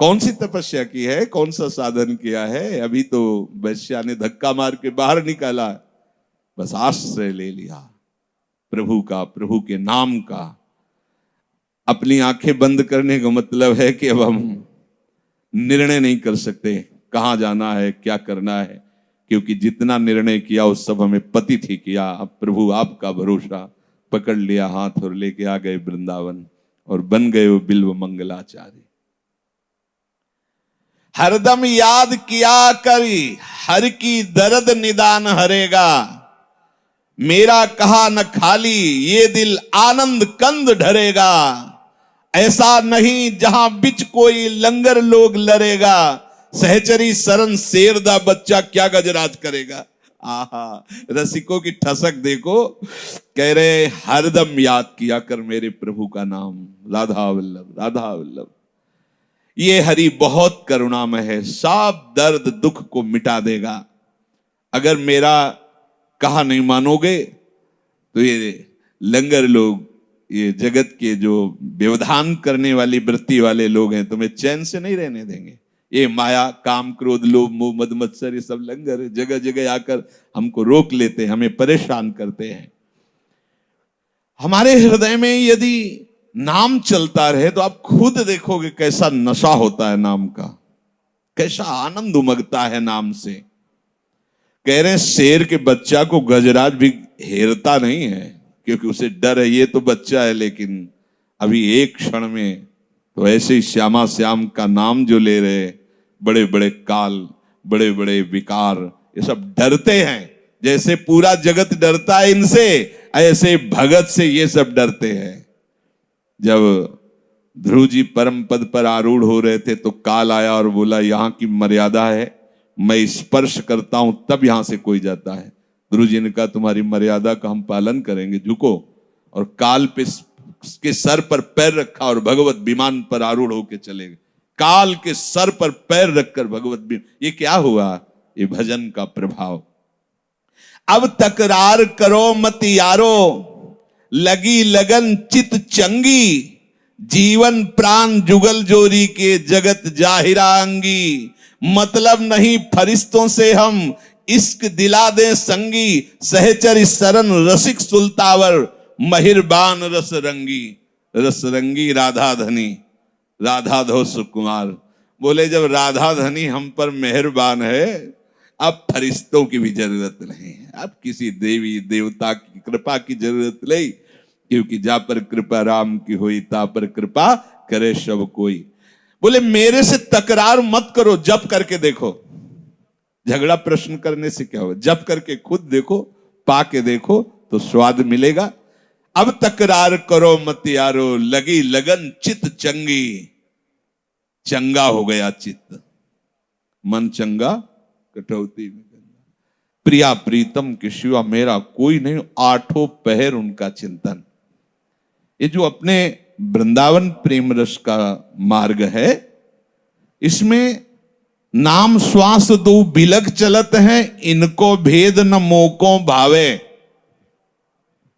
कौन सी तपस्या की है, कौन सा साधन किया है? अभी तो वैश्या ने धक्का मार के बाहर निकाला, बस आश्रय ले लिया प्रभु का, प्रभु के नाम का। अपनी आंखें बंद करने का मतलब है कि अब हम निर्णय नहीं कर सकते कहां जाना है, क्या करना है, क्योंकि जितना निर्णय किया उस सब हमें पतित ही किया। अब प्रभु आपका भरोसा, पकड़ लिया हाथ और लेके आ गए वृंदावन और बन गए वो बिल्व मंगलाचार्य। हरदम याद किया करी, हर की दर्द निदान हरेगा। मेरा कहा न खाली, ये दिल आनंद कंद ढरेगा। ऐसा नहीं जहां बिच कोई लंगर लोग लड़ेगा। सहचरी शरण शेरदा बच्चा क्या गजराज करेगा। आहा, रसिकों की ठसक देखो। कह रहे हरदम याद किया कर मेरे प्रभु का नाम, राधा वल्लभ, राधा वल्लभ। ये हरि बहुत करुणामय है, सब दर्द दुख को मिटा देगा। अगर मेरा कहा नहीं मानोगे तो ये लंगर लोग, ये जगत के जो व्यवधान करने वाली वृत्ति वाले लोग हैं, तुम्हें चैन से नहीं रहने देंगे। ये माया, काम, क्रोध, लोभ, मोह, मद, मत्सर, ये सब लंगर जगह जगह आकर हमको रोक लेते हैं, हमें परेशान करते हैं। हमारे हृदय में यदि नाम चलता रहे तो आप खुद देखोगे कैसा नशा होता है नाम का, कैसा आनंद उमगता है नाम से। कह रहे हैं शेर के बच्चा को गजराज भी हेरता नहीं है, क्योंकि उसे डर है, ये तो बच्चा है, लेकिन अभी एक क्षण में तो ऐसे ही श्यामा श्याम का नाम जो ले रहे, बड़े बड़े काल, बड़े बड़े विकार, ये सब डरते हैं। जैसे पूरा जगत डरता है इनसे, ऐसे भगत से ये सब डरते हैं। जब ध्रुव जी परम पद पर आरूढ़ हो रहे थे तो काल आया और बोला यहां की मर्यादा है, मैं स्पर्श करता हूं तब यहां से कोई जाता है। ध्रुव जी ने कहा तुम्हारी मर्यादा का हम पालन करेंगे, झुको। और काल पे के सर पर पैर रखा और भगवत विमान पर आरूढ़ होकर चले गए। काल के सर पर पैर रखकर भगवत विमान, ये क्या हुआ? ये भजन का प्रभाव। अब तकरार करो मत यारो, लगी लगन चित चंगी। जीवन प्राण जुगल जोरी के जगत जाहिरा अंगी। मतलब नहीं फरिश्तों से हम, इश्क दिला दे संगी। सहचर शरण रसिक सुल्तावर, महिरबान रस रंगी। रस रंगी राधा धनी, राधा धो सुकुमार। बोले जब राधा धनी हम पर मेहरबान है, अब फरिश्तों की भी जरूरत नहीं, अब किसी देवी देवता की कृपा की जरूरत नहीं, क्योंकि जा पर कृपा राम की हुई, ता पर कृपा करे सब कोई। बोले मेरे से तकरार मत करो, जप करके देखो। झगड़ा प्रश्न करने से क्या होगा? जप करके खुद देखो, पाके देखो तो स्वाद मिलेगा। अब तकरार करो मत यारो, लगी लगन चित चंगी। चंगा हो गया चित्त, मन चंगा कटौती में गंगा। प्रिया प्रीतम के शिवा मेरा कोई नहीं, आठों पहर उनका चिंतन। ये जो अपने वृंदावन प्रेम रस का मार्ग है, इसमें नाम श्वास दो बिलक चलत हैं, इनको भेद न मोको भावे।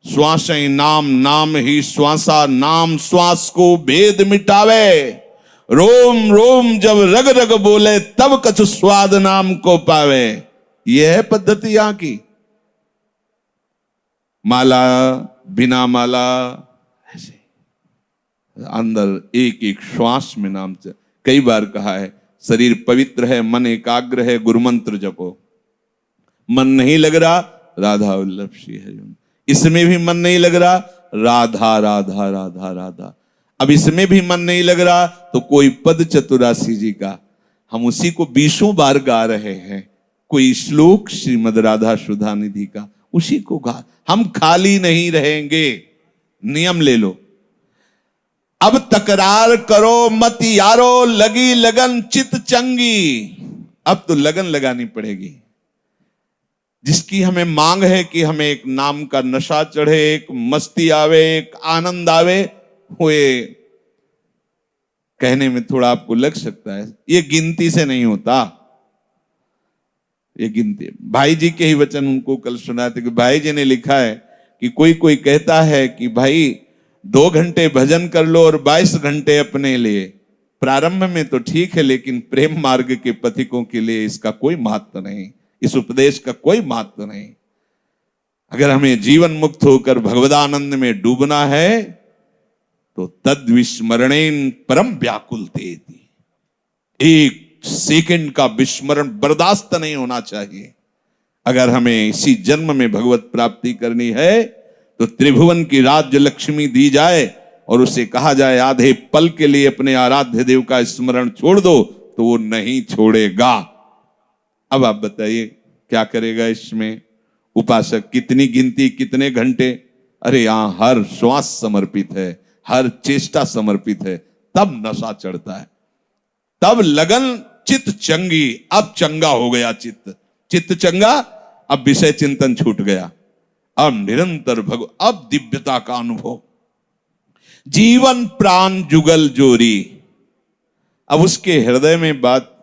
श्वास ही नाम, नाम ही श्वासा, नाम श्वास को भेद मिटावे। रोम रोम जब रग रग बोले, तब कछु स्वाद नाम को पावे। यह है पद्धति यहां की। माला बिना माला, ऐसे अंदर एक एक श्वास में नाम से। कई बार कहा है शरीर पवित्र है, मन एकाग्र है, गुरुमंत्र जपो। मन नहीं लग रहा, राधा वल्लभ श्री हरि। इसमें भी मन नहीं लग रहा, राधा राधा राधा राधा। अब इसमें भी मन नहीं लग रहा तो कोई पद चतुरासी जी का, हम उसी को 20 बार गा रहे हैं। कोई श्लोक श्रीमद राधा सुधा निधि का, उसी को गा। हम खाली नहीं रहेंगे, नियम ले लो। अब तकरार करो मत यारो, लगी लगन चित चंगी। अब तो लगन लगानी पड़ेगी। जिसकी हमें मांग है कि हमें एक नाम का नशा चढ़े, एक मस्ती आवे, एक आनंद आवे, वो कहने में थोड़ा आपको लग सकता है, ये गिनती से नहीं होता। ये गिनती, भाई जी के ही वचन उनको कल सुनाए थे कि भाई जी ने लिखा है कि कोई कोई कहता है कि भाई 2 घंटे भजन कर लो और 22 घंटे अपने लिए। प्रारंभ में तो ठीक है, लेकिन प्रेम मार्ग के पथिकों के लिए इसका कोई महत्व नहीं, इस उपदेश का कोई महत्व नहीं। अगर हमें जीवन मुक्त होकर भगवदानंद में डूबना है तो तद विस्मरणेन परम व्याकुलतेति, एक सेकंड का विस्मरण बर्दाश्त नहीं होना चाहिए। अगर हमें इसी जन्म में भगवत प्राप्ति करनी है तो त्रिभुवन की राज्य लक्ष्मी दी जाए और उसे कहा जाए आधे पल के लिए अपने आराध्य देव का स्मरण छोड़ दो, तो वो नहीं छोड़ेगा। अब आप बताइए क्या करेगा इसमें उपासक? कितनी गिनती, कितने घंटे? अरे यहां हर श्वास समर्पित है, हर चेष्टा समर्पित है, तब नशा चढ़ता है, तब लगन चित्त चंगी। अब चंगा हो गया चित्त, चित्त चंगा, अब विषय चिंतन छूट गया, अब निरंतर अब दिव्यता का अनुभव, जीवन प्राण जुगल जोरी। अब उसके हृदय में बात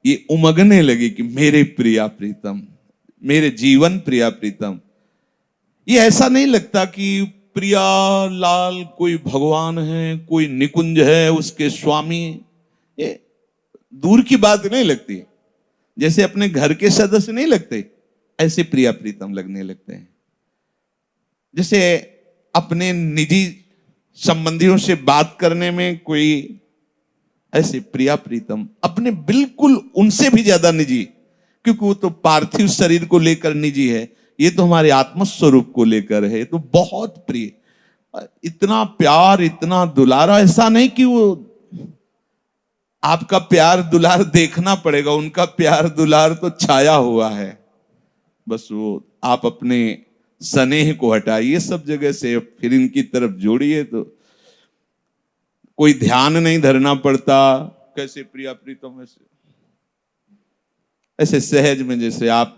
ये उमगने लगी कि मेरे प्रिया प्रीतम, मेरे जीवन प्रिया प्रीतम। ये ऐसा नहीं लगता कि प्रिया लाल कोई भगवान है, कोई निकुंज है, उसके स्वामी, ये दूर की बात नहीं लगती। जैसे अपने घर के सदस्य नहीं लगते, ऐसे प्रिया प्रीतम लगने लगते हैं। जैसे अपने निजी संबंधियों से बात करने में कोई ऐसे प्रिया प्रीतम, अपने बिल्कुल उनसे भी ज्यादा निजी, क्योंकि वो तो पार्थिव शरीर को लेकर निजी है, ये तो हमारे आत्मस्वरूप को लेकर है, तो बहुत प्रिय। इतना प्यार, इतना दुलारा, ऐसा नहीं कि वो आपका प्यार दुलार देखना पड़ेगा, उनका प्यार दुलार तो छाया हुआ है। बस वो आप अपने स्नेह को हटाइए सब जगह से, फिर इनकी तरफ जोड़िए तो कोई ध्यान नहीं धरना पड़ता। कैसे प्रिया प्रीतम, ऐसे सहज में, जैसे आप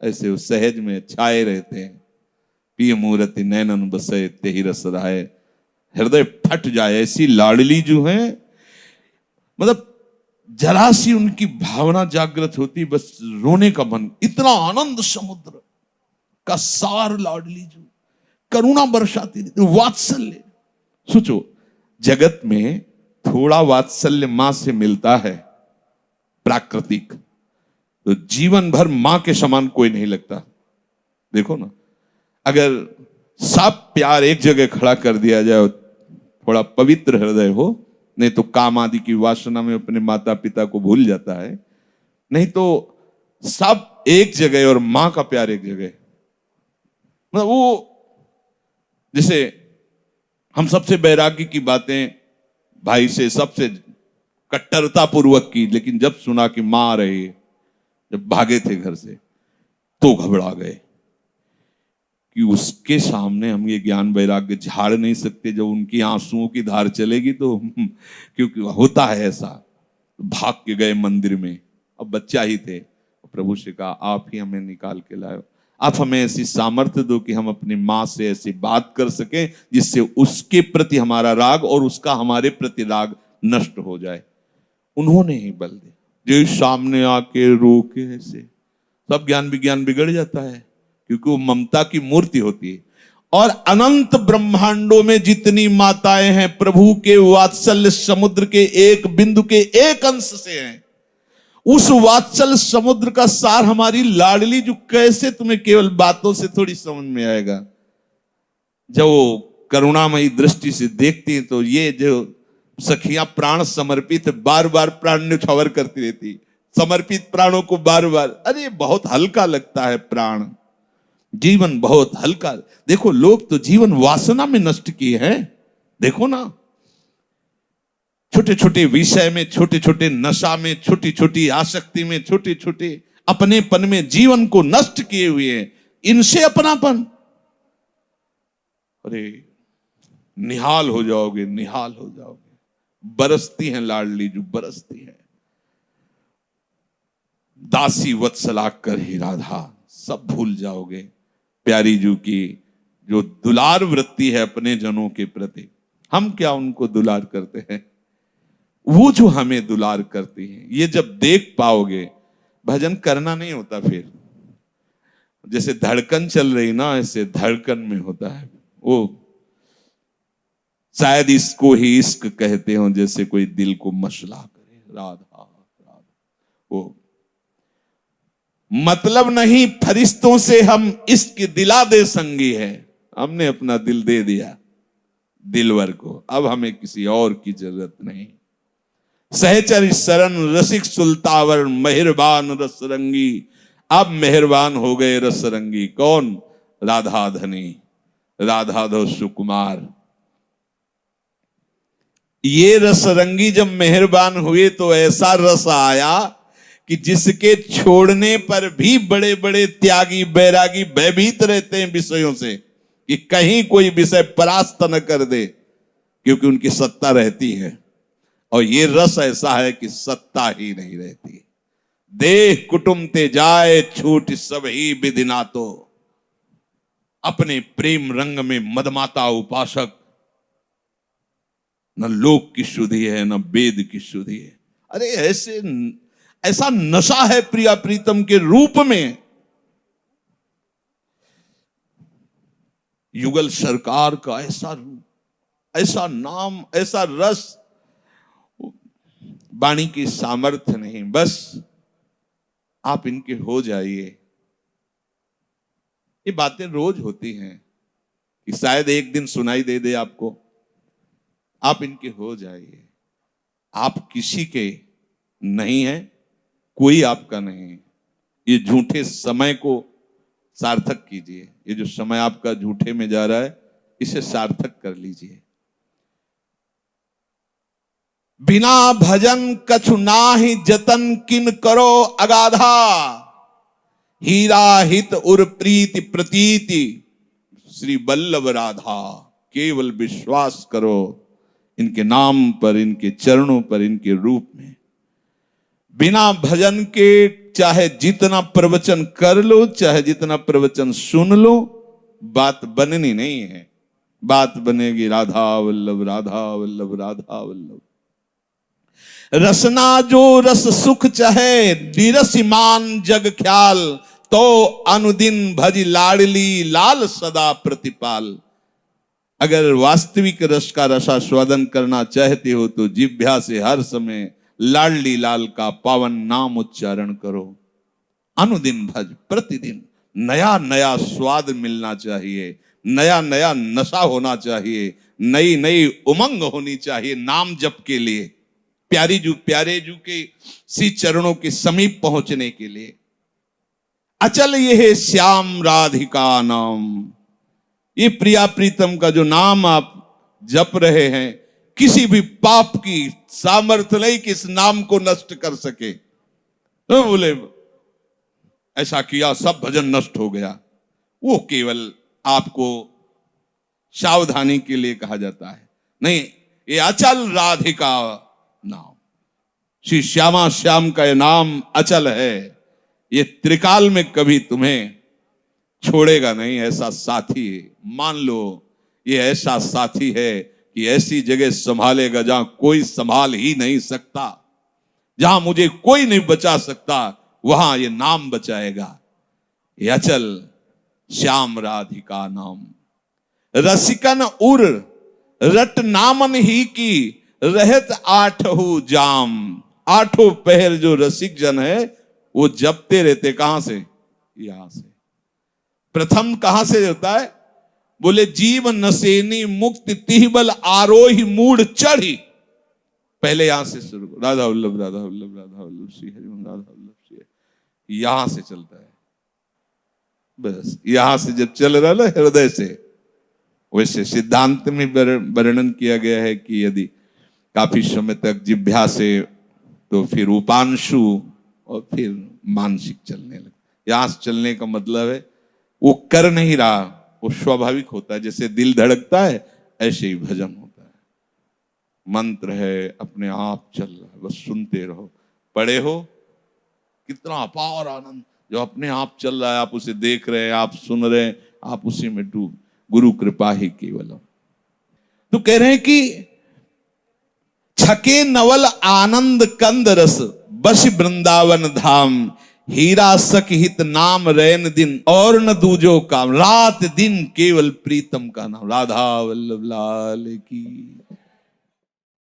ऐसे उस सहज में छाए रहते हैं। पिय मूर्ति नैनन बसे तेहि रस रहाए, हृदय फट जाए। ऐसी लाडली जो है, मतलब जरा सी उनकी भावना जागृत होती, बस रोने का मन। इतना आनंद समुद्र का सार लाडली जो करुणा बरसाती, वात्सल्य। सोचो, जगत में थोड़ा वात्सल्य मां से मिलता है प्राकृतिक, तो जीवन भर मां के समान कोई नहीं लगता। देखो ना, अगर सब प्यार एक जगह खड़ा कर दिया जाए, थोड़ा पवित्र हृदय हो, नहीं तो काम आदि की वासना में अपने माता पिता को भूल जाता है, नहीं तो सब एक जगह और मां का प्यार एक जगह। मतलब वो, जैसे हम सबसे वैराग्य की बातें भाई से सबसे कट्टरता पूर्वक की, लेकिन जब सुना कि मां आ रही है, जब भागे थे घर से, तो घबरा गए कि उसके सामने हम ये ज्ञान वैराग्य झाड़ नहीं सकते। जब उनकी आंसुओं की धार चलेगी तो क्योंकि होता है ऐसा। भाग के गए मंदिर में, अब बच्चा ही थे, प्रभु से कहा आप ही हमें निकाल के लाए, आप हमें ऐसी सामर्थ्य दो कि हम अपनी मां से ऐसी बात कर सकें जिससे उसके प्रति हमारा राग और उसका हमारे प्रति राग नष्ट हो जाए। उन्होंने ही बल दिया, जो सामने आके रोके, ऐसे सब ज्ञान विज्ञान बिगड़ जाता है, क्योंकि वो ममता की मूर्ति होती है। और अनंत ब्रह्मांडों में जितनी माताएं हैं, प्रभु के वात्सल्य समुद्र के एक बिंदु के एक अंश से हैं। उस वात्सल्य समुद्र का सार हमारी लाडली, जो कैसे तुम्हें केवल बातों से थोड़ी समझ में आएगा, जब वो करुणामयी दृष्टि से देखती हैं, तो ये जो सखियां प्राण समर्पित बार बार प्राण न्यौछावर करती रहती, समर्पित प्राणों को बार बार, अरे बहुत हल्का लगता है प्राण, जीवन बहुत हल्का। देखो, लोग तो जीवन वासना में नष्ट किए हैं। देखो ना, छोटे छोटे विषय में, छोटे छोटे नशा में, छोटी छोटी आसक्ति में, छोटे छोटे अपनेपन में जीवन को नष्ट किए हुए हैं। इनसे अपनापन, अरे निहाल हो जाओगे, निहाल हो जाओगे। बरसती हैं लाडली, जो बरसती है। दासी वत्सला कर ही राधा, सब भूल जाओगे। प्यारी जू की जो दुलार वृत्ति है अपने जनों के प्रति, हम क्या उनको दुलार करते हैं, वो जो हमें दुलार करती है, ये जब देख पाओगे, भजन करना नहीं होता फिर। जैसे धड़कन चल रही ना, ऐसे धड़कन में होता है वो। शायद इसको ही इश्क कहते हो, जैसे कोई दिल को मसला करे, राधा राधा। वो मतलब नहीं फरिश्तों से हम इश्क दिला दे संगी है, हमने अपना दिल दे दिया दिलवर को, अब हमें किसी और की जरूरत नहीं। सहचर शरण रसिक सुल्तावर मेहरबान रसरंगी, अब मेहरबान हो गए रसरंगी। कौन? राधा धनी, राधाधो सुकुमार। ये रसरंगी जब मेहरबान हुए तो ऐसा रस आया कि जिसके छोड़ने पर भी बड़े बड़े त्यागी बैरागी भयभीत रहते हैं विषयों से, कि कहीं कोई विषय परास्त न कर दे, क्योंकि उनकी सत्ता रहती है। और ये रस ऐसा है कि सत्ता ही नहीं रहती। देह कुटुंब ते जाए छूट सब ही विधिना, तो अपने प्रेम रंग में मदमाता उपासक, न लोक की शुद्धि है न वेद की शुद्धि है। अरे ऐसा नशा है प्रिया प्रीतम के रूप में। युगल सरकार का ऐसा रूप, ऐसा नाम, ऐसा रस, वाणी की सामर्थ्य नहीं, बस आप इनके हो जाइए। ये बातें रोज होती हैं कि शायद एक दिन सुनाई दे दे आपको। आप इनके हो जाइए। आप किसी के नहीं हैं, कोई आपका नहीं है। ये झूठे समय को सार्थक कीजिए। ये जो समय आपका झूठे में जा रहा है, इसे सार्थक कर लीजिए। बिना भजन कछु नाहि जतन किन करो अगाधा, हीरा हित उर प्रीति प्रतीति श्री वल्लभ राधा। केवल विश्वास करो इनके नाम पर, इनके चरणों पर, इनके रूप में। बिना भजन के चाहे जितना प्रवचन कर लो, चाहे जितना प्रवचन सुन लो, बात बननी नहीं है। बात बनेगी राधा वल्लभ, राधा वल्लभ, राधा वल्लभ। रसना जो रस सुख चाहे, निरसिमान जग ख्याल, तो अनुदिन भज लाडली लाल सदा प्रतिपाल। अगर वास्तविक रस का रसास्वादन करना चाहते हो तो जिह्वा से हर समय लाडली लाल का पावन नाम उच्चारण करो। अनुदिन भज, प्रतिदिन नया नया स्वाद मिलना चाहिए, नया नया नशा होना चाहिए, नई नई उमंग होनी चाहिए नाम जप के लिए, प्यारे जू के श्री चरणों के समीप पहुंचने के लिए। अचल ये है श्याम राधिका नाम। ये प्रिया प्रीतम का जो नाम आप जप रहे हैं, किसी भी पाप की सामर्थ्य नहीं कि इस नाम को नष्ट कर सके। तो बोले ऐसा किया सब भजन नष्ट हो गया, वो केवल आपको सावधानी के लिए कहा जाता है। नहीं, ये अचल राधिका नाम, श्री श्यामा श्याम का ये नाम अचल है। ये त्रिकाल में कभी तुम्हें छोड़ेगा नहीं। ऐसा साथी है, मान लो ये ऐसा साथी है कि ऐसी जगह संभालेगा जहां कोई संभाल ही नहीं सकता, जहां मुझे कोई नहीं बचा सकता, वहां ये नाम बचाएगा। ये अचल श्याम राधिका नाम। रसिकन उर रट नामन ही की, रहत आठहु जाम। आठों पहर जो रसिक जन है वो जपते रहते। कहां से? यहां से। प्रथम कहां से होता है? बोले जीव नसेनी मुक्ति तिहबल आरोही मूड चढ़ी। पहले यहां से शुरू, राधा वल्लभ, राधा वल्लभ, राधा वल्लभ श्री हरि, राधा वल्लभ श्री। यहां से चलता है। बस यहां से जब चल रहा ना हृदय से, वैसे सिद्धांत में वर्णन किया गया है कि यदि काफी समय तक जिह्वा से, तो फिर उपांशु और फिर मानसिक चलने लगे। यहां से चलने का मतलब है वो कर नहीं रहा, वो स्वाभाविक होता है। जैसे दिल धड़कता है ऐसे ही भजन होता है। मंत्र है, अपने आप चल रहा है, बस सुनते रहो। पढ़े हो, कितना अपार आनंद। जो अपने आप चल रहा है, आप उसे देख रहे हैं, आप सुन रहे हैं, आप उसी में डूब, गुरु कृपा ही केवलम। तो कह रहे हैं कि छके नवल आनंद कंद रस, बस वृंदावन धाम, हीरा सख हित नाम रैन दिन, और न दूजो काम, रात दिन केवल प्रीतम का नाम। राधा वल्लभ लाल की।